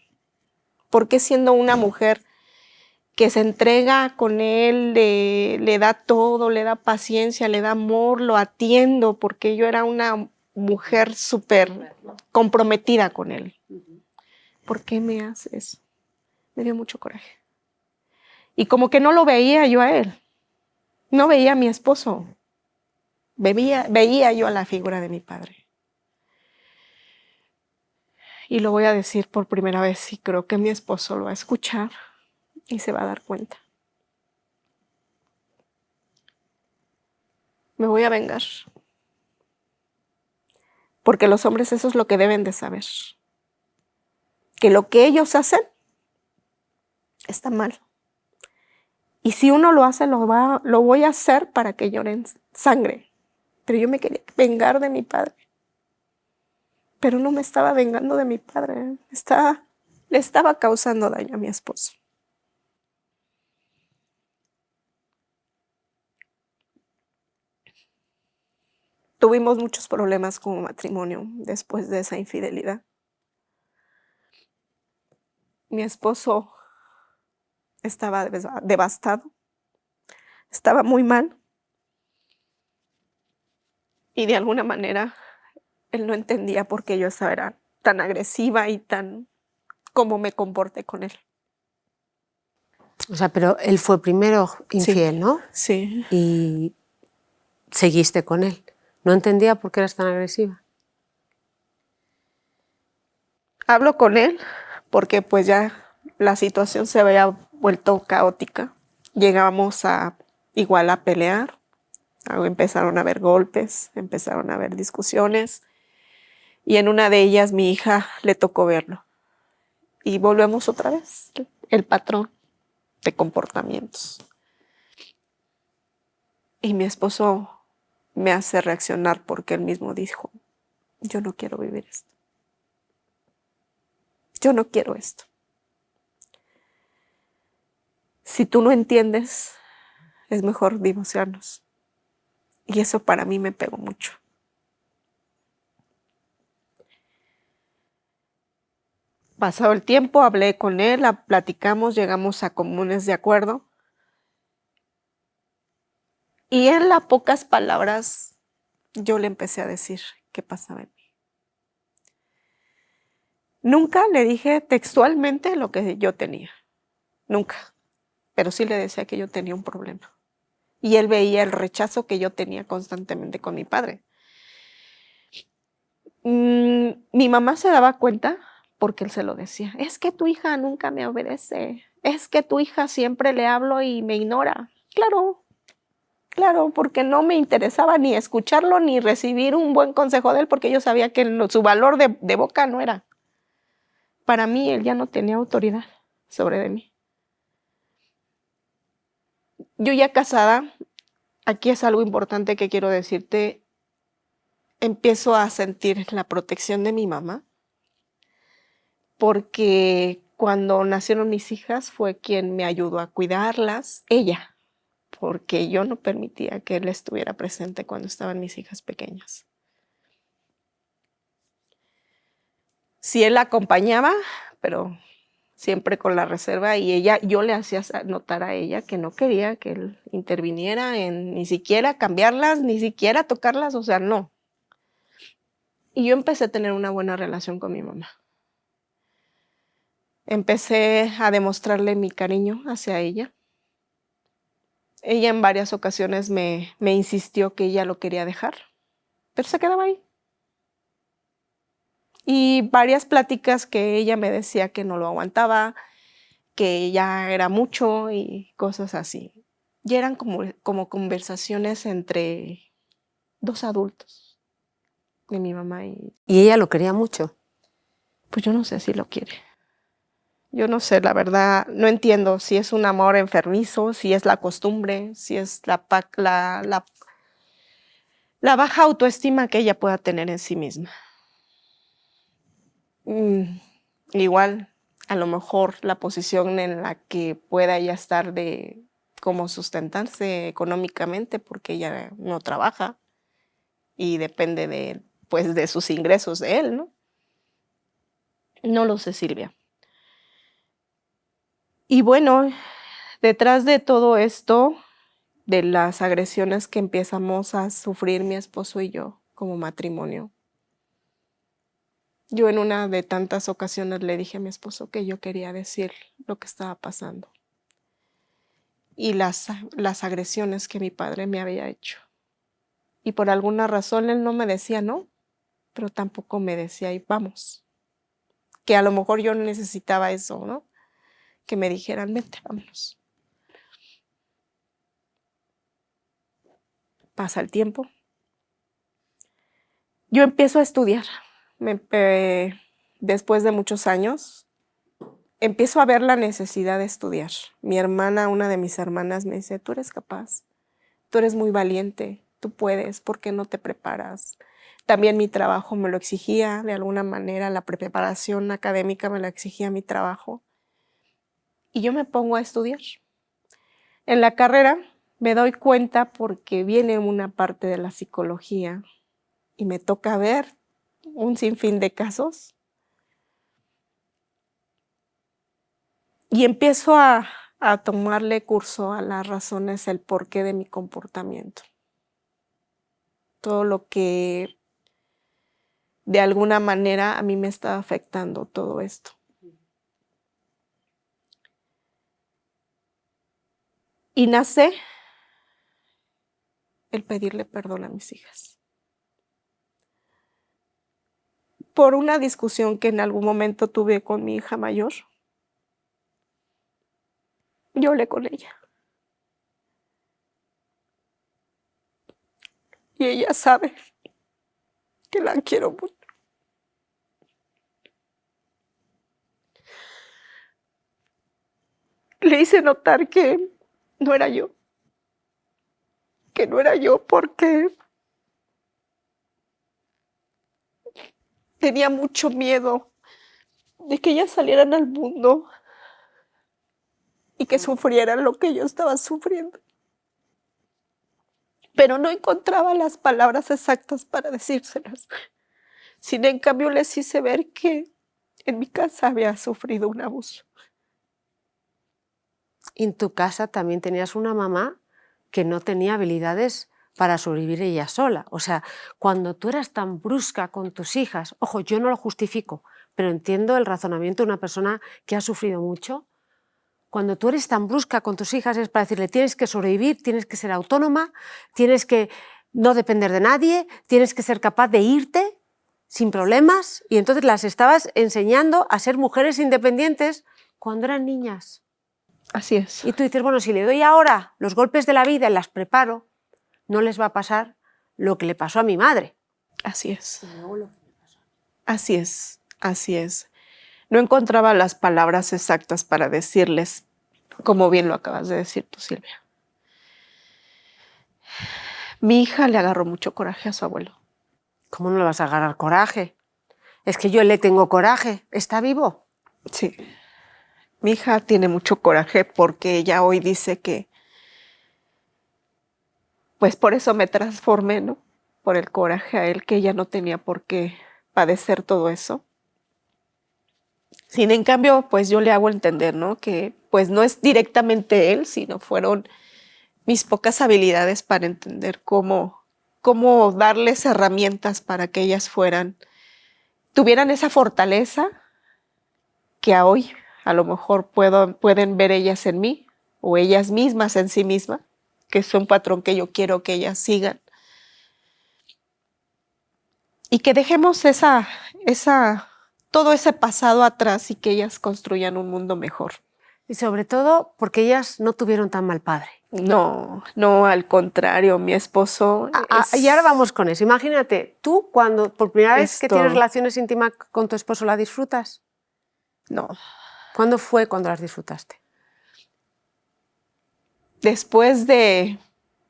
¿Por qué siendo una mujer que se entrega con él, le da todo, le da paciencia, le da amor, lo atiendo, porque yo era una mujer súper comprometida con él? ¿Por qué me hace eso? Me dio mucho coraje. Y como que no lo veía yo a él. No veía a mi esposo. Veía yo a la figura de mi padre. Y lo voy a decir por primera vez y creo que mi esposo lo va a escuchar y se va a dar cuenta. Me voy a vengar. Porque los hombres eso es lo que deben de saber. Que lo que ellos hacen está mal. Y si uno lo hace, lo voy a hacer para que lloren sangre. Pero yo me quería vengar de mi padre. Pero no me estaba vengando de mi padre. Le estaba causando daño a mi esposo. Tuvimos muchos problemas como matrimonio después de esa infidelidad. Mi esposo estaba devastado. Estaba muy mal. Y de alguna manera él no entendía por qué yo era tan agresiva y tan como me comporté con él. O sea, pero él fue primero infiel, Sí, ¿no? Sí. Y seguiste con él. No entendía por qué eras tan agresiva. Hablo con él porque pues ya la situación se había vuelto caótica. Llegábamos igual a pelear. Empezaron a haber golpes, empezaron a haber discusiones. Y en una de ellas mi hija le tocó verlo. Y volvemos otra vez, el patrón de comportamientos. Y mi esposo me hace reaccionar porque él mismo dijo, yo no quiero vivir esto. Yo no quiero esto. Si tú no entiendes, es mejor divorciarnos. Y eso para mí me pegó mucho. Pasado el tiempo, hablé con él, platicamos, llegamos a comunes de acuerdo. Y en las pocas palabras, yo le empecé a decir qué pasaba en mí. Nunca le dije textualmente lo que yo tenía. Nunca. Pero sí le decía que yo tenía un problema. Y él veía el rechazo que yo tenía constantemente con mi padre. Mi mamá se daba cuenta porque él se lo decía. Es que tu hija nunca me obedece. Es que tu hija siempre le hablo y me ignora. Claro, porque no me interesaba ni escucharlo ni recibir un buen consejo de él porque yo sabía que su valor de boca no era. Para mí, él ya no tenía autoridad sobre de mí. Yo ya casada, aquí es algo importante que quiero decirte, empiezo a sentir la protección de mi mamá, porque cuando nacieron mis hijas fue quien me ayudó a cuidarlas, ella, porque yo no permitía que él estuviera presente cuando estaban mis hijas pequeñas. Sí, él la acompañaba, pero siempre con la reserva, y yo le hacía notar a ella que no quería que él interviniera en ni siquiera cambiarlas, ni siquiera tocarlas, o sea, no. Y yo empecé a tener una buena relación con mi mamá. Empecé a demostrarle mi cariño hacia ella. Ella en varias ocasiones me insistió que ella lo quería dejar, pero se quedaba ahí. Y varias pláticas que ella me decía que no lo aguantaba, que ya era mucho y cosas así. Y eran como conversaciones entre dos adultos, de mi mamá y... ¿Y ella lo quería mucho? Pues yo no sé si lo quiere. Yo no sé, la verdad, no entiendo si es un amor enfermizo, si es la costumbre, si es la baja autoestima que ella pueda tener en sí misma. Igual, a lo mejor la posición en la que pueda ella estar de cómo sustentarse económicamente, porque ella no trabaja y depende de, pues, de sus ingresos de él, ¿no? No lo sé, Silvia. Y bueno, detrás de todo esto, de las agresiones que empezamos a sufrir mi esposo y yo como matrimonio, yo en una de tantas ocasiones le dije a mi esposo que yo quería decir lo que estaba pasando y las agresiones que mi padre me había hecho. Y por alguna razón él no me decía no, pero tampoco me decía y vamos. Que a lo mejor yo necesitaba eso, ¿no? Que me dijeran, vente, vámonos. Pasa el tiempo. Yo empiezo a estudiar. Después de muchos años, empiezo a ver la necesidad de estudiar. Mi hermana, una de mis hermanas, me dice, tú eres capaz, tú eres muy valiente, tú puedes, ¿por qué no te preparas? También mi trabajo me lo exigía, de alguna manera, la preparación académica me la exigía mi trabajo. Y yo me pongo a estudiar. En la carrera me doy cuenta porque viene una parte de la psicología y me toca ver un sinfín de casos. Y empiezo a tomarle curso a las razones, el porqué de mi comportamiento. Todo lo que de alguna manera a mí me está afectando todo esto. Y nace el pedirle perdón a mis hijas. Por una discusión que en algún momento tuve con mi hija mayor, yo hablé con ella. Y ella sabe que la quiero mucho. Le hice notar que no era yo. Que no era yo porque tenía mucho miedo de que ellas salieran al mundo y que sufrieran lo que yo estaba sufriendo. Pero no encontraba las palabras exactas para decírselas. En cambio, les hice ver que en mi casa había sufrido un abuso. En tu casa también tenías una mamá que no tenía habilidades para sobrevivir ella sola. O sea, cuando tú eras tan brusca con tus hijas, ojo, yo no lo justifico, pero entiendo el razonamiento de una persona que ha sufrido mucho. Cuando tú eres tan brusca con tus hijas es para decirle, tienes que sobrevivir, tienes que ser autónoma, tienes que no depender de nadie, tienes que ser capaz de irte sin problemas, y entonces las estabas enseñando a ser mujeres independientes cuando eran niñas. Así es. Y tú dices, bueno, si le doy ahora los golpes de la vida y las preparo, no les va a pasar lo que le pasó a mi madre. Así es. Así es, así es. No encontraba las palabras exactas para decirles, como bien lo acabas de decir tú, Silvia. Mi hija le agarró mucho coraje a su abuelo. ¿Cómo no le vas a agarrar coraje? Es que yo le tengo coraje. ¿Está vivo? Sí. Mi hija tiene mucho coraje porque ella hoy dice que, pues por eso me transformé, ¿no? Por el coraje a él, que ella no tenía por qué padecer todo eso. En cambio, pues yo le hago entender, ¿no? Que pues no es directamente él, sino fueron mis pocas habilidades para entender cómo darles herramientas para que ellas tuvieran esa fortaleza que a hoy a lo mejor pueden ver ellas en mí o ellas mismas en sí mismas que es un patrón que yo quiero que ellas sigan. Y que dejemos todo ese pasado atrás y que ellas construyan un mundo mejor. Y sobre todo porque ellas no tuvieron tan mal padre. No, al contrario, mi esposo... Y ahora vamos con eso. Imagínate, tú cuando por primera vez que tienes todo. relaciones íntimas con tu esposo, ¿la disfrutas? No. ¿Cuándo fue cuando las disfrutaste? Después de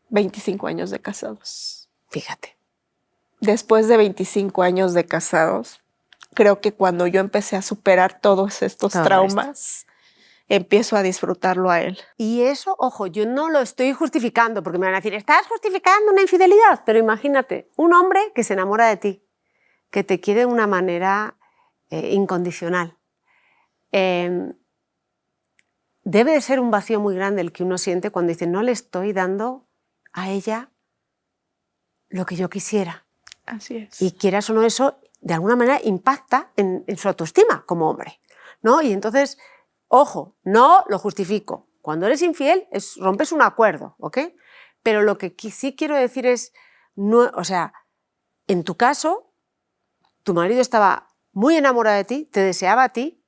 25 años de casados. Fíjate. Después de 25 años de casados, creo que cuando yo empecé a superar todos estos traumas, empiezo a disfrutarlo a él. Y eso, ojo, yo no lo estoy justificando, porque me van a decir, estás justificando una infidelidad, pero imagínate, un hombre que se enamora de ti, que te quiere de una manera incondicional. Debe de ser un vacío muy grande el que uno siente cuando dice, no le estoy dando a ella lo que yo quisiera. Así es. Y quieras o no, eso de alguna manera impacta en su autoestima como hombre, ¿no? Y entonces, ojo, no lo justifico. Cuando eres infiel, rompes un acuerdo, ¿ok? Pero lo que sí quiero decir es, no, o sea, en tu caso, tu marido estaba muy enamorado de ti, te deseaba a ti,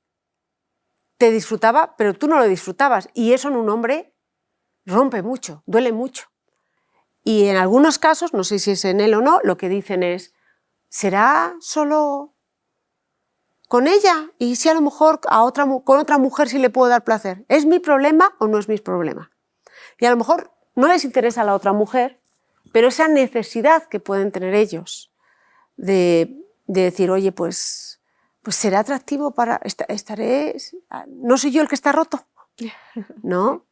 te disfrutaba, pero tú no lo disfrutabas. Y eso en un hombre rompe mucho, duele mucho. Y en algunos casos, no sé si es en él o no, lo que dicen es, ¿será solo con ella? Y si a lo mejor con otra mujer sí le puedo dar placer. ¿Es mi problema o no es mi problema? Y a lo mejor no les interesa a la otra mujer, pero esa necesidad que pueden tener ellos de decir, oye, pues será atractivo para... no soy yo el que está roto, ¿no?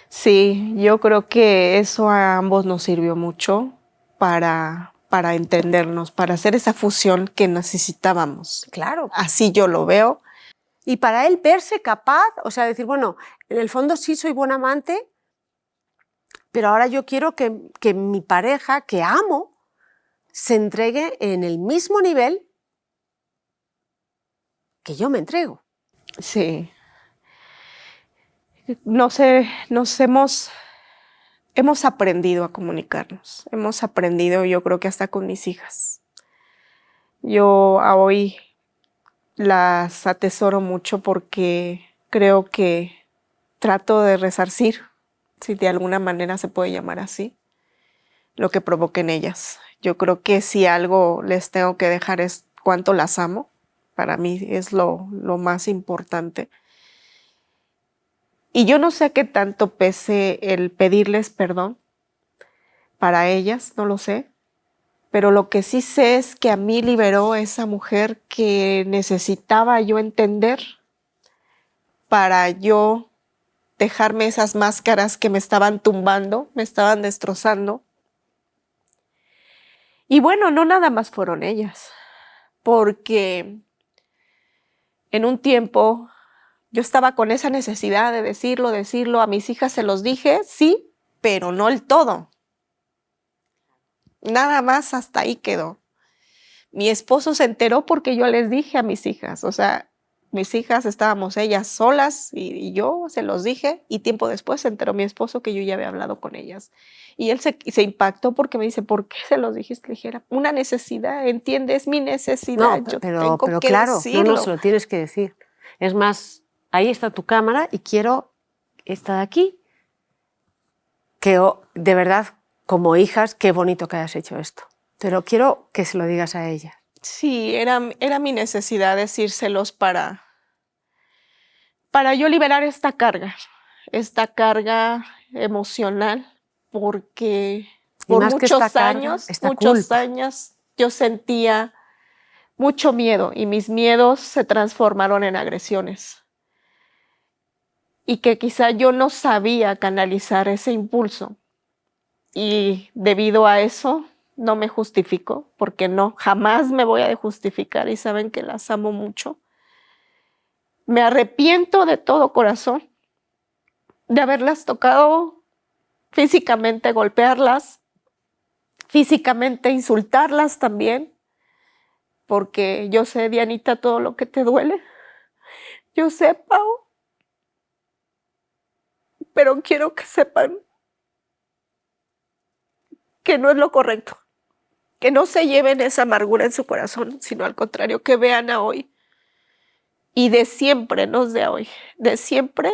Sí, yo creo que eso a ambos nos sirvió mucho para entendernos, para hacer esa fusión que necesitábamos. Claro. Así yo lo veo. Y para él verse capaz, o sea, decir, bueno, en el fondo sí soy buen amante, pero ahora yo quiero que mi pareja, que amo, se entregue en el mismo nivel que yo me entrego. Sí. Hemos aprendido a comunicarnos. Hemos aprendido, yo creo que hasta con mis hijas. Yo a hoy las atesoro mucho porque creo que trato de resarcir, si de alguna manera se puede llamar así, lo que provoque en ellas. Yo creo que si algo les tengo que dejar es cuánto las amo. Para mí es lo más importante. Y yo no sé qué tanto pese el pedirles perdón para ellas, no lo sé. Pero lo que sí sé es que a mí liberó esa mujer que necesitaba yo entender para yo dejarme esas máscaras que me estaban tumbando, me estaban destrozando. Y bueno, no nada más fueron ellas, porque en un tiempo yo estaba con esa necesidad de decirlo, a mis hijas se los dije, sí, pero no el todo. Nada más hasta ahí quedó. Mi esposo se enteró porque yo les dije a mis hijas, o sea, mis hijas estábamos ellas solas y yo se los dije y tiempo después se enteró mi esposo que yo ya había hablado con ellas. Y él se impactó porque me dice, ¿por qué se los dijiste? Le dije, era una necesidad, ¿entiendes? Mi necesidad, No, yo pero tengo que claro, decirlo. no se lo tienes que decir. Es más, ahí está tu cámara y quiero esta de aquí, que de verdad, como hijas, qué bonito que hayas hecho esto. Pero quiero que se lo digas a ella. Sí, era mi necesidad decírselos para yo liberar esta carga emocional, porque por muchos años yo sentía mucho miedo y mis miedos se transformaron en agresiones. Y que quizá yo no sabía canalizar ese impulso. Y debido a eso no me justifico, porque no, jamás me voy a justificar y saben que las amo mucho. Me arrepiento de todo corazón de haberlas tocado físicamente, golpearlas, físicamente insultarlas también, porque yo sé, Dianita, todo lo que te duele. Yo sé, Pau, pero quiero que sepan que no es lo correcto, que no se lleven esa amargura en su corazón, sino al contrario, que vean a hoy. Y de siempre, no es de hoy, de siempre,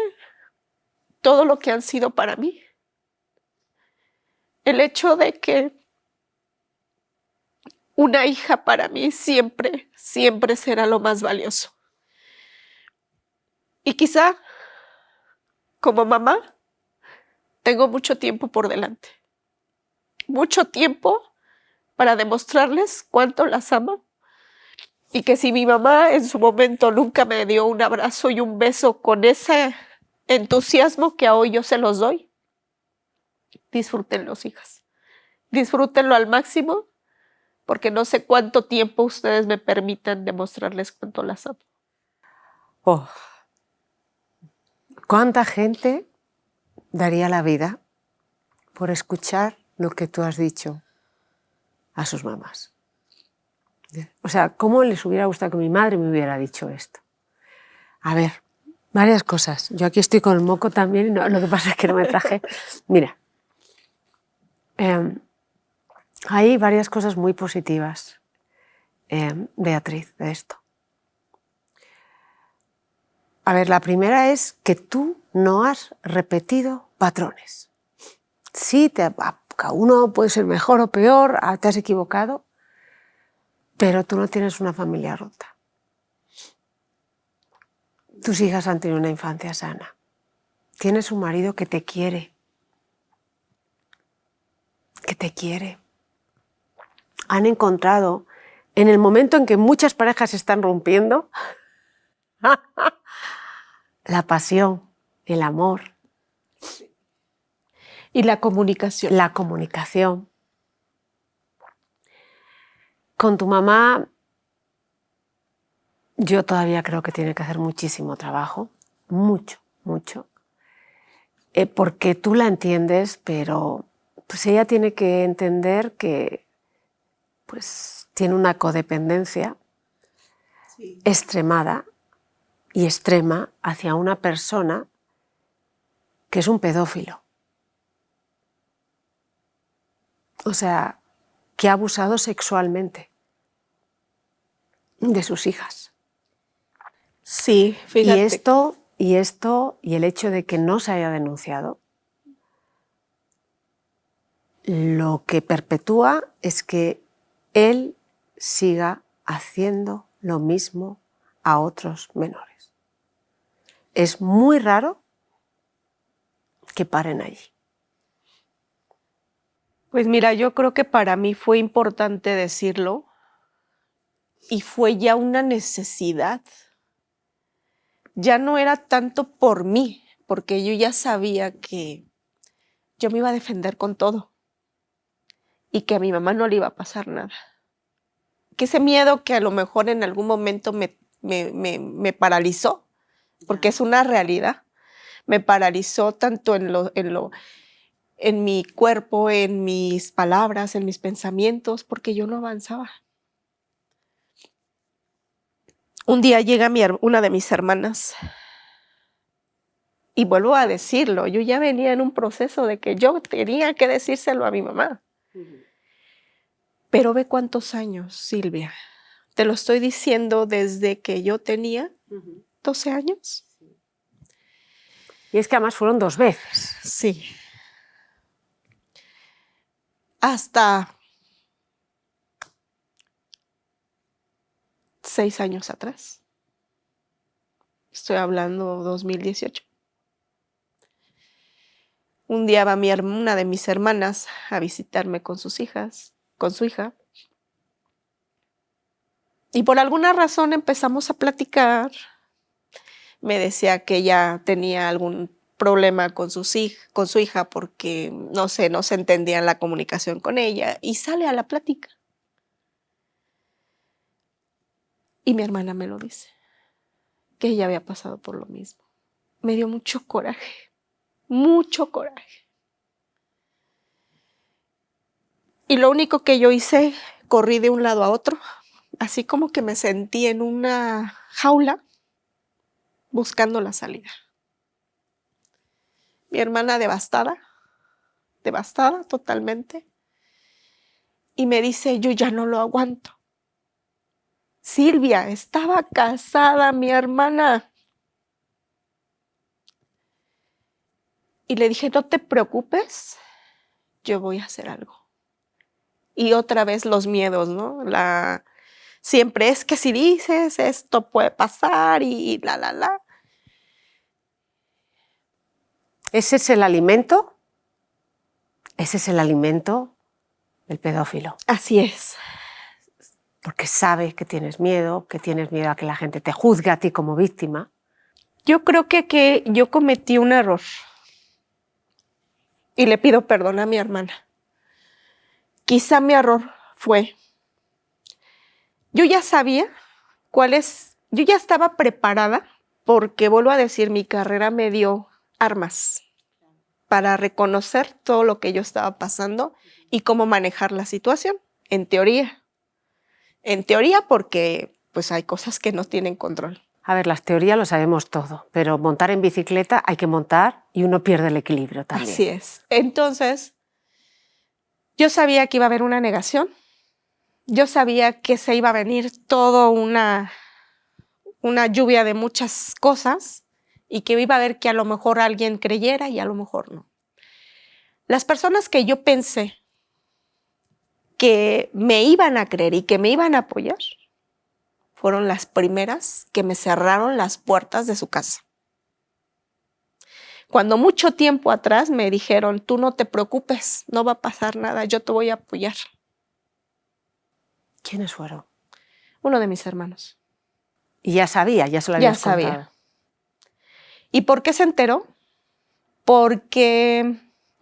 todo lo que han sido para mí. El hecho de que una hija para mí siempre, siempre será lo más valioso. Y quizá, como mamá, tengo mucho tiempo por delante. Mucho tiempo para demostrarles cuánto las amo. Y que si mi mamá en su momento nunca me dio un abrazo y un beso con ese entusiasmo que hoy yo se los doy, disfrútenlo, hijas. Disfrútenlo al máximo, porque no sé cuánto tiempo ustedes me permitan demostrarles cuánto las amo. Oh. ¿Cuánta gente daría la vida por escuchar lo que tú has dicho a sus mamás? O sea, ¿cómo les hubiera gustado que mi madre me hubiera dicho esto? A ver, varias cosas. Yo aquí estoy con el moco también, no, lo que pasa es que no me traje. Mira, hay varias cosas muy positivas, Beatriz, de esto. A ver, la primera es que tú no has repetido patrones. Sí, cada uno puede ser mejor o peor, te has equivocado, pero tú no tienes una familia rota. Tus hijas han tenido una infancia sana. Tienes un marido que te quiere. Que te quiere. Han encontrado, en el momento en que muchas parejas se están rompiendo, la pasión, el amor. Y la comunicación. La comunicación. Con tu mamá, yo todavía creo que tiene que hacer muchísimo trabajo. Mucho, mucho. Porque tú la entiendes, pero pues ella tiene que entender que pues, tiene una codependencia extremada y extrema hacia una persona que es un pedófilo. O sea, que ha abusado sexualmente de sus hijas. Sí, fíjate. Y el hecho de que no se haya denunciado, lo que perpetúa es que él siga haciendo lo mismo a otros menores. Es muy raro que paren allí. Pues mira, yo creo que para mí fue importante decirlo y fue ya una necesidad. Ya no era tanto por mí, porque yo ya sabía que yo me iba a defender con todo y que a mi mamá no le iba a pasar nada. Que ese miedo que a lo mejor en algún momento me paralizó, porque es una realidad, me paralizó tanto en mi cuerpo, en mis palabras, en mis pensamientos, porque yo no avanzaba. Un día llega una de mis hermanas y vuelvo a decirlo, yo ya venía en un proceso de que yo tenía que decírselo a mi mamá. Pero ve cuántos años, Silvia. Te lo estoy diciendo desde que yo tenía 12 años. Y es que además fueron 2 veces. Sí. Hasta 6 años atrás. Estoy hablando 2018. Un día va una de mis hermanas a visitarme con sus hijas, con su hija. Y por alguna razón empezamos a platicar. Me decía que ella tenía algún problema con su hija porque, no sé, no se entendía en la comunicación con ella. Y sale a la plática. Y mi hermana me lo dice, que ella había pasado por lo mismo. Me dio mucho coraje, mucho coraje. Y lo único que yo hice, corrí de un lado a otro, así como que me sentí en una jaula buscando la salida. Mi hermana devastada totalmente. y me dice, yo ya no lo aguanto. Silvia, estaba casada mi hermana. Y le dije, no te preocupes, yo voy a hacer algo. Y otra vez los miedos, ¿no? Siempre es que si dices esto puede pasar y la. ¿Ese es el alimento? Ese es el alimento del pedófilo. Así es. Porque sabe que tienes miedo a que la gente te juzgue a ti como víctima. Yo creo que yo cometí un error. Y le pido perdón a mi hermana. Quizá mi error fue, yo ya sabía yo ya estaba preparada porque, vuelvo a decir, mi carrera me dio armas para reconocer todo lo que yo estaba pasando y cómo manejar la situación, en teoría. En teoría porque pues hay cosas que no tienen control. A ver, las teorías lo sabemos todo, pero montar en bicicleta hay que montar y uno pierde el equilibrio también. Así es. Entonces, yo sabía que iba a haber una negación. Yo sabía que se iba a venir toda una lluvia de muchas cosas y que iba a haber que a lo mejor alguien creyera y a lo mejor no. Las personas que yo pensé que me iban a creer y que me iban a apoyar fueron las primeras que me cerraron las puertas de su casa. Cuando mucho tiempo atrás me dijeron, tú no te preocupes, no va a pasar nada, yo te voy a apoyar. ¿Quiénes fueron? Uno de mis hermanos. Y ya sabía, ya se lo habías contado. Sabía. ¿Y por qué se enteró? Porque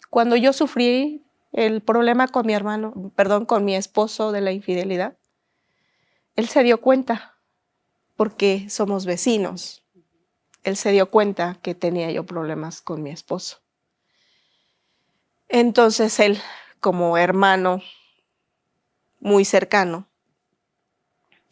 cuando yo sufrí el problema con con mi esposo de la infidelidad, él se dio cuenta, porque somos vecinos. Él se dio cuenta que tenía yo problemas con mi esposo. Entonces él, como hermano muy cercano,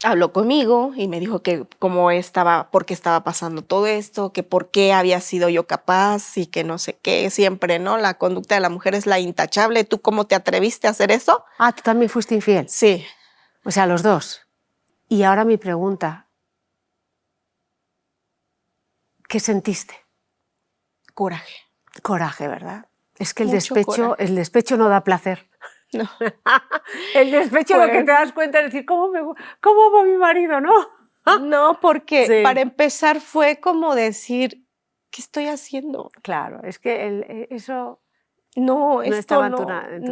habló conmigo y me dijo que por qué estaba pasando todo esto, que por qué había sido yo capaz y que no sé qué, siempre, ¿no? La conducta de la mujer es la intachable. ¿Tú cómo te atreviste a hacer eso? Ah, ¿tú también fuiste infiel? Sí. O sea, los dos. Y ahora mi pregunta, ¿qué sentiste? Coraje. Coraje, ¿verdad? Es que el Mucho despecho no da placer. No. El despecho lo que te das cuenta es decir, ¿cómo va mi marido, no? No, porque Sí. para empezar fue como decir, ¿qué estoy haciendo? Claro, es que eso No, esto estaba no, en tu naturaleza.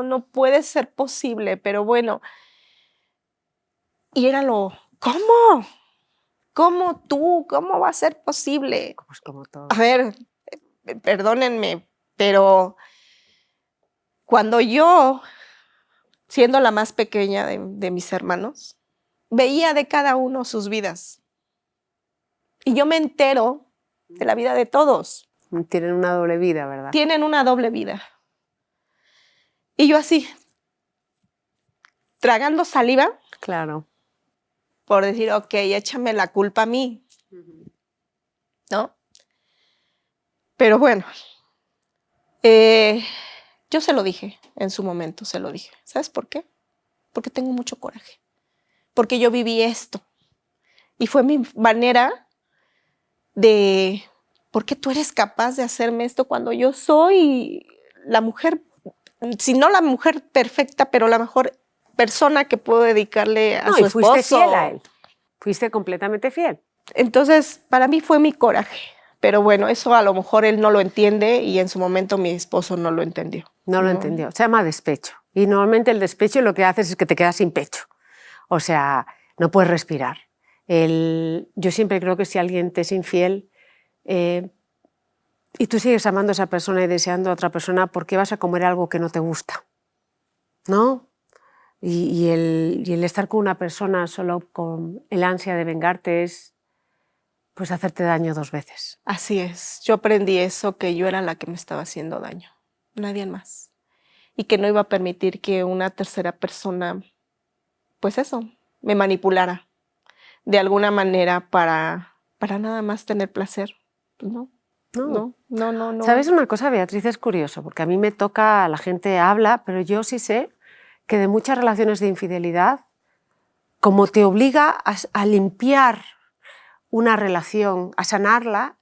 no puede ser posible, pero bueno. Y era ¿cómo? ¿Cómo tú? ¿Cómo va a ser posible? Pues como todo. A ver, perdónenme, pero cuando yo, siendo la más pequeña de mis hermanos, veía de cada uno sus vidas. Y yo me entero de la vida de todos. Tienen una doble vida, ¿verdad? Tienen una doble vida. Y yo así, tragando saliva, Claro. por decir, ok, échame la culpa a mí, ¿no? Pero bueno, yo se lo dije en su momento, se lo dije. ¿Sabes por qué? Porque tengo mucho coraje. Porque yo viví esto. Y fue mi manera de, ¿por qué tú eres capaz de hacerme esto cuando yo soy la mujer, si no la mujer perfecta, pero la mejor persona que puedo dedicarle a su esposo? Fuiste fiel a él. Fuiste completamente fiel. Entonces, para mí fue mi coraje. Pero bueno, eso a lo mejor él no lo entiende y en su momento mi esposo no lo entendió. No lo entendió. Se llama despecho. Y normalmente el despecho lo que haces es que te quedas sin pecho. O sea, no puedes respirar. Yo siempre creo que si alguien te es infiel y tú sigues amando a esa persona y deseando a otra persona, ¿por qué vas a comer algo que no te gusta? ¿No? Y el estar con una persona solo con el ansia de vengarte es pues hacerte daño dos veces. Así es. Yo aprendí eso, que yo era la que me estaba haciendo daño. Nadie más. Y que no iba a permitir que una tercera persona, pues eso, me manipulara de alguna manera para nada más tener placer. Pues no. No. ¿Sabes una cosa, Beatriz? Es curioso, porque a mí me toca, la gente habla, pero yo sí sé que de muchas relaciones de infidelidad, como te obliga a limpiar una relación, a sanarla,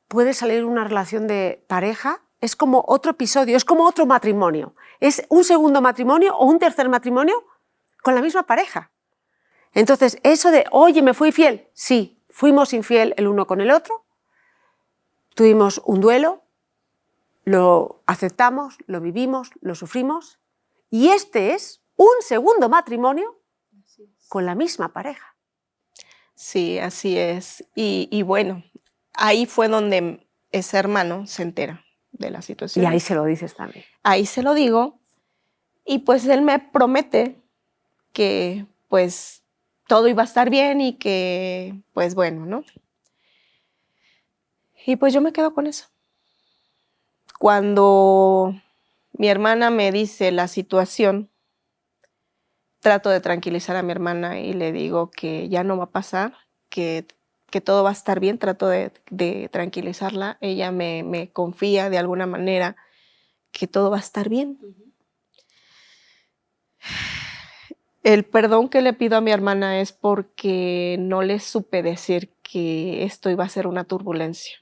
puede salir una relación de pareja, es como otro episodio, es como otro matrimonio. Es un segundo matrimonio o un tercer matrimonio con la misma pareja. Entonces, eso de, oye, ¿me fui infiel? Sí, fuimos infiel el uno con el otro, tuvimos un duelo, lo aceptamos, lo vivimos, lo sufrimos, y este es un segundo matrimonio con la misma pareja. Sí, así es. Y bueno, ahí fue donde ese hermano se entera de la situación. Y ahí se lo dices también. Ahí se lo digo, y pues él me promete que pues todo iba a estar bien y que pues bueno, ¿no? Y pues yo me quedo con eso. Cuando mi hermana me dice la situación, trato de tranquilizar a mi hermana y le digo que ya no va a pasar, que todo va a estar bien, trato de tranquilizarla. Ella me confía de alguna manera que todo va a estar bien. El perdón que le pido a mi hermana es porque no le supe decir que esto iba a ser una turbulencia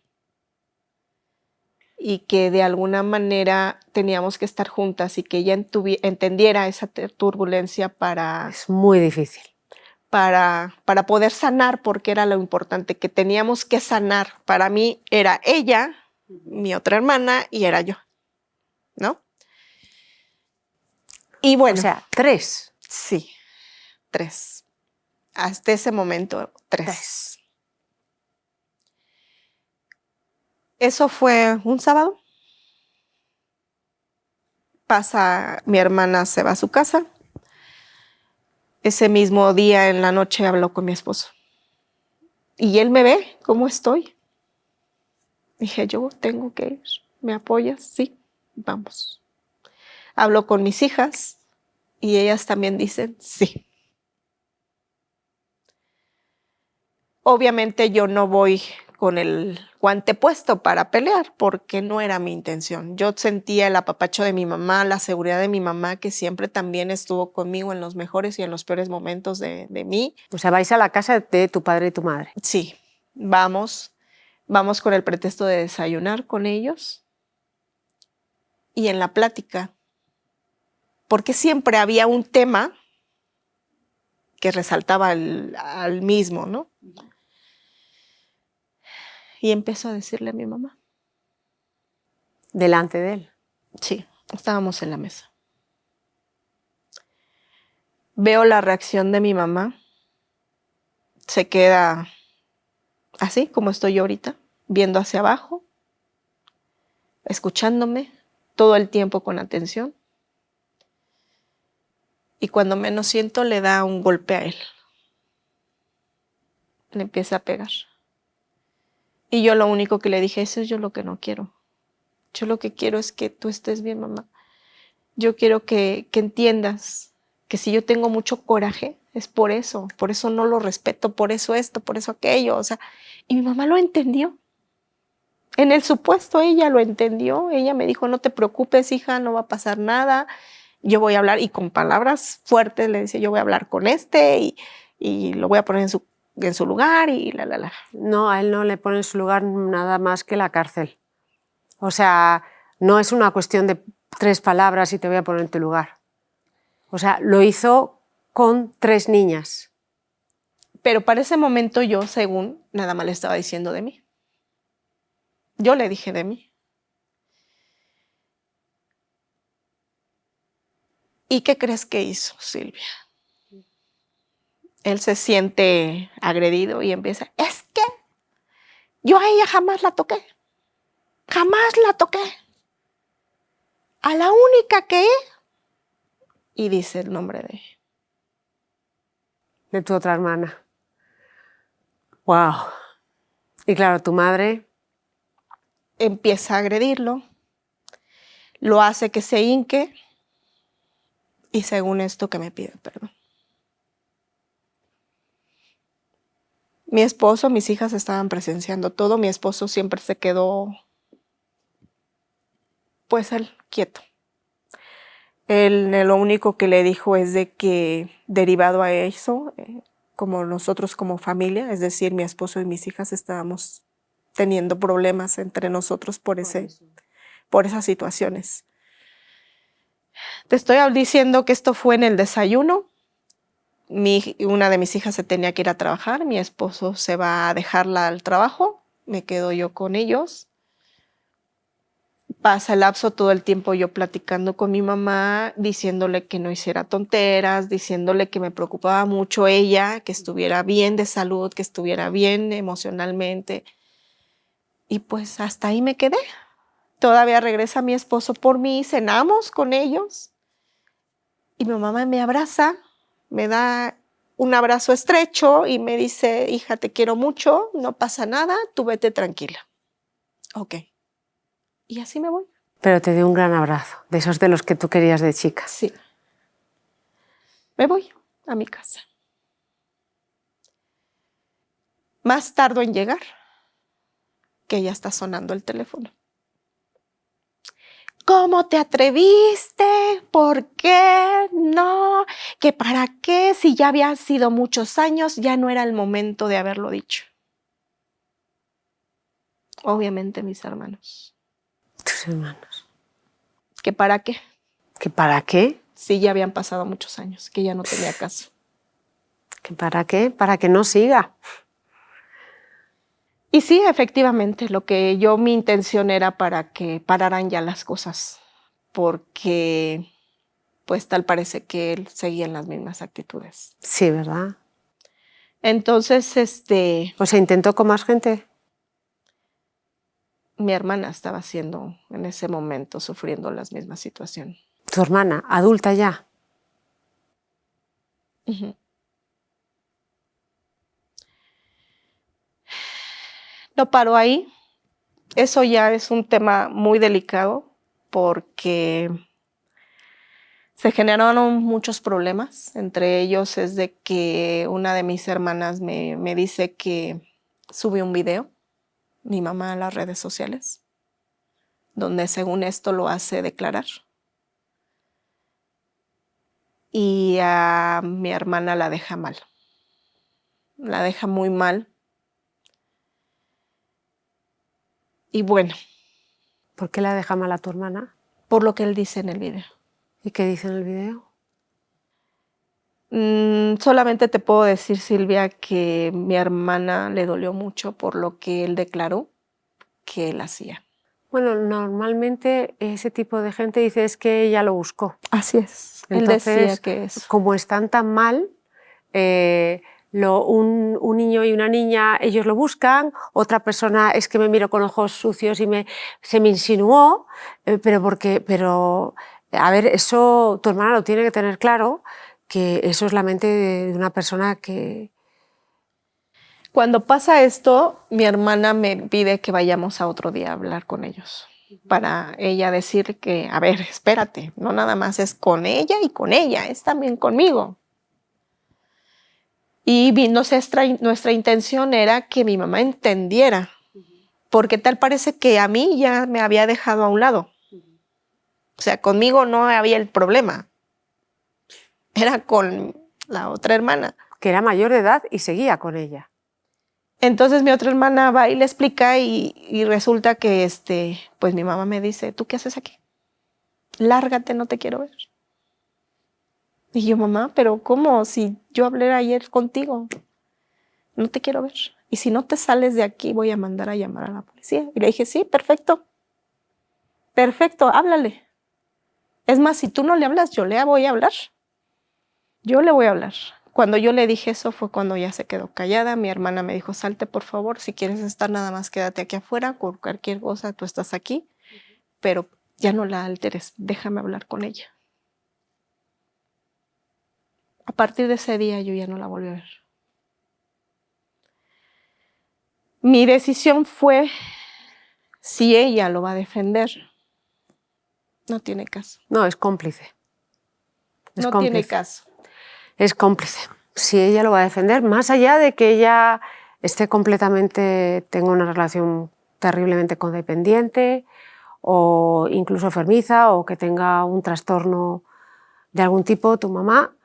y que de alguna manera teníamos que estar juntas y que ella entendiera esa turbulencia Es muy difícil. para poder sanar, porque era lo importante, que teníamos que sanar. Para mí era ella, mi otra hermana, y era yo, ¿no? Y bueno. O sea, 3. Sí, 3. Hasta ese momento, 3. Eso fue un sábado. Mi hermana se va a su casa. Ese mismo día en la noche habló con mi esposo. Y él me ve cómo estoy. Dije, yo tengo que ir. ¿Me apoyas? Sí, vamos. Hablo con mis hijas y ellas también dicen sí. Obviamente yo no voy con el guante puesto para pelear porque no era mi intención. Yo sentía el apapacho de mi mamá, la seguridad de mi mamá, que siempre también estuvo conmigo en los mejores y en los peores momentos de mí. O sea, vais a la casa de tu padre y tu madre. Sí, vamos con el pretexto de desayunar con ellos y en la plática, porque siempre había un tema que resaltaba al mismo, ¿no? Y empezó a decirle a mi mamá. Delante de él. Sí, estábamos en la mesa. Veo la reacción de mi mamá. Se queda así como estoy yo ahorita, viendo hacia abajo, escuchándome todo el tiempo con atención. Y cuando menos siento, le da un golpe a él. Le empieza a pegar. Y yo lo único que le dije, eso es yo lo que no quiero. Yo lo que quiero es que tú estés bien, mamá. Yo quiero que entiendas que si yo tengo mucho coraje, es por eso no lo respeto, por eso esto, por eso aquello. O sea, y mi mamá lo entendió. En el supuesto ella lo entendió. Ella me dijo, no te preocupes, hija, no va a pasar nada. Yo voy a hablar, y con palabras fuertes le dice, yo voy a hablar con y lo voy a poner en su lugar y la. No, a él no le pone en su lugar nada más que la cárcel. O sea, no es una cuestión de 3 palabras y te voy a poner en tu lugar. O sea, lo hizo con 3 niñas. Pero para ese momento yo, según, nada más le estaba diciendo de mí. Yo le dije de mí. ¿Y qué crees que hizo, Silvia? Él se siente agredido y empieza, es que yo a ella jamás la toqué. Jamás la toqué. A la única que... Y dice el nombre de ella. De tu otra hermana. ¡Wow! Y claro, tu madre... Empieza a agredirlo. Lo hace que se hinque. Y según esto que me pide perdón. Mi esposo, mis hijas estaban presenciando todo. Mi esposo siempre se quedó, pues él, quieto. Él lo único que le dijo es de que derivado a eso, como nosotros como familia, es decir, mi esposo y mis hijas estábamos teniendo problemas entre nosotros por esas situaciones. Te estoy diciendo que esto fue en el desayuno. Una de mis hijas se tenía que ir a trabajar, mi esposo se va a dejarla al trabajo, me quedo yo con ellos. Pasa el lapso todo el tiempo yo platicando con mi mamá, diciéndole que no hiciera tonteras, diciéndole que me preocupaba mucho ella, que estuviera bien de salud, que estuviera bien emocionalmente. Y pues hasta ahí me quedé. Todavía regresa mi esposo por mí, cenamos con ellos y mi mamá me abraza, me da un abrazo estrecho y me dice, hija, te quiero mucho, no pasa nada, tú vete tranquila. Ok. Y así me voy. Pero te dio un gran abrazo, de esos de los que tú querías de chica. Sí. Me voy a mi casa. Más tardo en llegar, que ya está sonando el teléfono. ¿Cómo te atreviste? ¿Por qué? No, que para qué, si ya había sido muchos años, ya no era el momento de haberlo dicho. Obviamente mis hermanos. Tus hermanos. ¿Que para qué? ¿Que para qué? Sí, ya habían pasado muchos años, que ya no tenía caso. ¿Que para qué? Para que no siga. Y sí, efectivamente, mi intención era para que pararan ya las cosas, porque pues tal parece que él seguía en las mismas actitudes. Sí, ¿verdad? Entonces, O sea, ¿intentó con más gente? mi hermana estaba en ese momento sufriendo la misma situación. Tu hermana, adulta ya. Uh-huh. No paró ahí. Eso ya es un tema muy delicado porque se generaron muchos problemas. Entre ellos es de que una de mis hermanas me dice que subió un video, mi mamá, a las redes sociales, donde según esto lo hace declarar. Y a mi hermana la deja mal. La deja muy mal. Y bueno. ¿Por qué la deja mal a tu hermana? Por lo que él dice en el video. ¿Y qué dice en el video? Solamente te puedo decir, Silvia, que mi hermana le dolió mucho por lo que él declaró que él hacía. Bueno, normalmente ese tipo de gente dice es que ella lo buscó. Así es. Entonces, él decía que eso. Como están tan mal, un niño y una niña, ellos lo buscan, otra persona es que me miró con ojos sucios y se me insinuó, pero a ver, eso tu hermana lo tiene que tener claro, que eso es la mente de una persona que... Cuando pasa esto, mi hermana me pide que vayamos a otro día a hablar con ellos, para ella decir que, a ver, espérate, no nada más es con ella y con ella, es también conmigo. Y nuestra intención era que mi mamá entendiera, porque tal parece que a mí ya me había dejado a un lado. O sea, conmigo no había el problema, era con la otra hermana. Que era mayor de edad y seguía con ella. Entonces mi otra hermana va y le explica y resulta que pues mi mamá me dice, ¿tú qué haces aquí? Lárgate, no te quiero ver. Y yo, mamá, pero ¿cómo? Si yo hablé ayer contigo, no te quiero ver. Y si no te sales de aquí, voy a mandar a llamar a la policía. Y le dije, sí, perfecto. Perfecto, háblale. Es más, si tú no le hablas, yo le voy a hablar. Yo le voy a hablar. Cuando yo le dije eso fue cuando ya se quedó callada. Mi hermana me dijo, salte por favor, si quieres estar nada más quédate aquí afuera, con cualquier cosa tú estás aquí, pero ya no la alteres, déjame hablar con ella. A partir de ese día yo ya no la volví a ver. Mi decisión fue, si ella lo va a defender, no tiene caso. No, es cómplice. No tiene caso. Es cómplice. Si ella lo va a defender, más allá de que ella esté completamente, tenga una relación terriblemente codependiente o incluso enfermiza o que tenga un trastorno de algún tipo, tu mamá,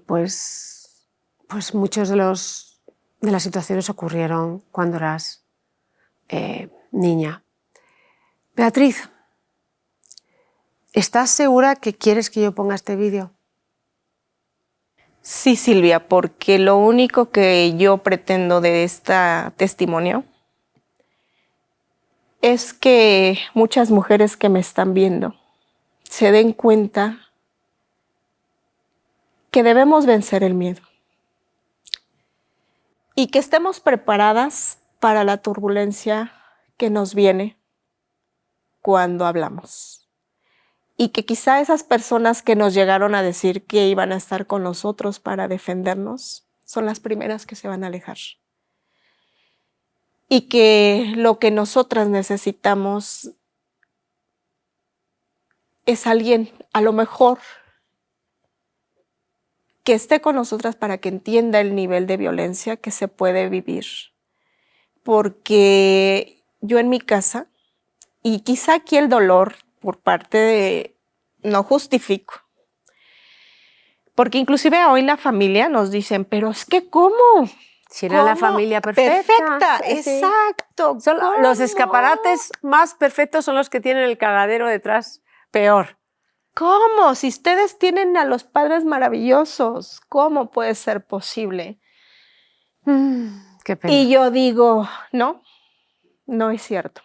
pues muchos de las situaciones ocurrieron cuando eras niña. Beatriz, ¿estás segura que quieres que yo ponga este vídeo? Sí, Silvia, porque lo único que yo pretendo de este testimonio es que muchas mujeres que me están viendo se den cuenta que debemos vencer el miedo y que estemos preparadas para la turbulencia que nos viene cuando hablamos. Y que quizá esas personas que nos llegaron a decir que iban a estar con nosotros para defendernos son las primeras que se van a alejar. Y que lo que nosotras necesitamos es alguien, a lo mejor, que esté con nosotras para que entienda el nivel de violencia que se puede vivir. Porque yo en mi casa, y quizá aquí el dolor por parte de, no justifico, porque inclusive hoy la familia nos dicen, pero es que ¿cómo? Si era la familia perfecta. Perfecta, Sí. exacto. Los escaparates más perfectos son los que tienen el cagadero detrás peor. ¿Cómo? Si ustedes tienen a los padres maravillosos, ¿cómo puede ser posible? Qué pena. Y yo digo, no es cierto.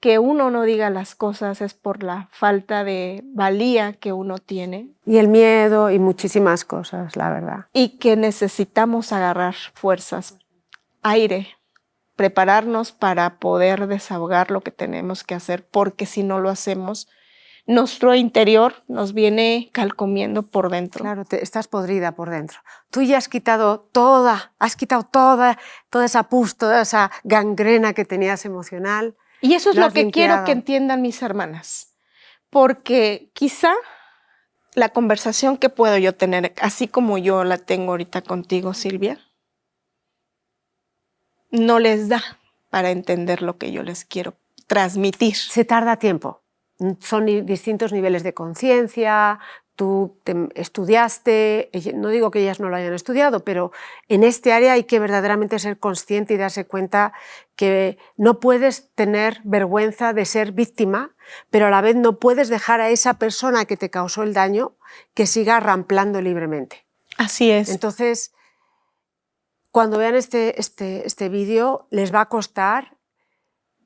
Que uno no diga las cosas es por la falta de valía que uno tiene. Y el miedo y muchísimas cosas, la verdad. Y que necesitamos agarrar fuerzas, aire, prepararnos para poder desahogar lo que tenemos que hacer, porque si no lo hacemos, nuestro interior nos viene calcomiendo por dentro. Claro, estás podrida por dentro. Tú ya has quitado toda esa pus, toda esa gangrena que tenías emocional. Y eso es Lo lo has que limpiado. quiero que entiendan mis hermanas, porque quizá la conversación que puedo yo tener, así como yo la tengo ahorita contigo, Silvia, no les da para entender lo que yo les quiero transmitir. Se tarda tiempo. Son distintos niveles de conciencia. Tú estudiaste, no digo que ellas no lo hayan estudiado, pero en este área hay que verdaderamente ser consciente y darse cuenta que no puedes tener vergüenza de ser víctima, pero a la vez no puedes dejar a esa persona que te causó el daño que siga ramplando libremente. Así es. Entonces, cuando vean este vídeo les va a costar,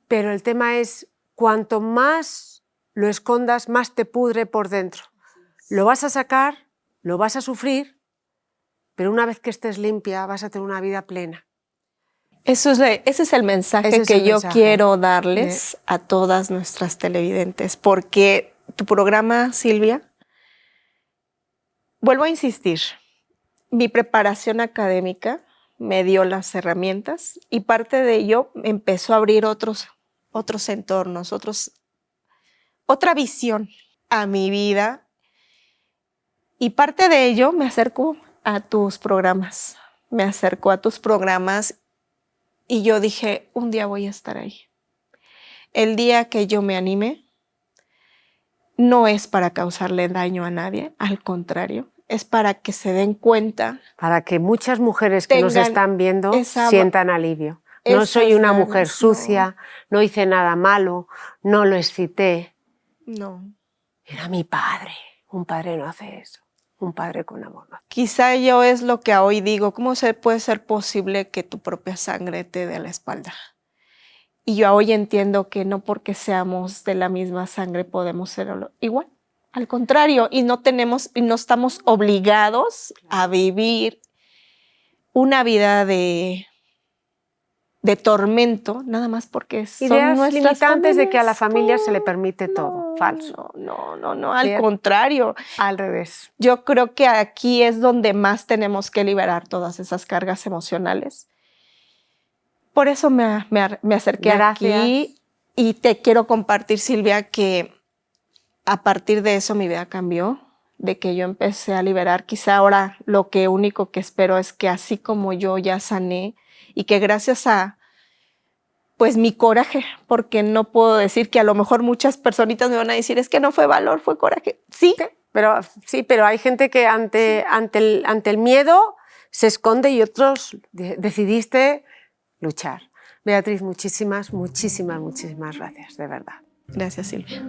pero el tema es cuanto más lo escondas, más te pudre por dentro. Lo vas a sacar, lo vas a sufrir, pero una vez que estés limpia vas a tener una vida plena. Ese es el mensaje que yo quiero darles a todas nuestras televidentes, porque tu programa, Silvia, vuelvo a insistir, mi preparación académica me dio las herramientas y parte de ello empezó a abrir otros entornos, otra visión a mi vida. Y parte de ello me acercó a tus programas, y yo dije, un día voy a estar ahí. El día que yo me anime, no es para causarle daño a nadie, al contrario, es para que se den cuenta. Para que muchas mujeres que nos están viendo sientan alivio. No soy una mujer sucia, no hice nada malo, no lo excité. No. Era mi padre. Un padre no hace eso. Un padre con amor. ¿No? Quizá yo es lo que hoy digo, ¿cómo puede ser posible que tu propia sangre te dé la espalda? Y yo hoy entiendo que no porque seamos de la misma sangre podemos ser igual. Al contrario, y no estamos obligados a vivir una vida de tormento, nada más porque son ideas nuestras limitantes familias. De que a la familia se le permite todo. Falso. No, al contrario. Al revés. Yo creo que aquí es donde más tenemos que liberar todas esas cargas emocionales. Por eso me acerqué aquí y te quiero compartir, Silvia, que a partir de eso mi vida cambió, de que yo empecé a liberar. Quizá ahora lo único que espero es que así como yo ya sané y que gracias a pues mi coraje, porque no puedo decir que a lo mejor muchas personitas me van a decir, es que no fue valor, fue coraje. Sí, Pero sí, pero hay gente que ante el miedo se esconde y otros decidiste luchar. Beatriz, muchísimas gracias, de verdad. Gracias, Silvia.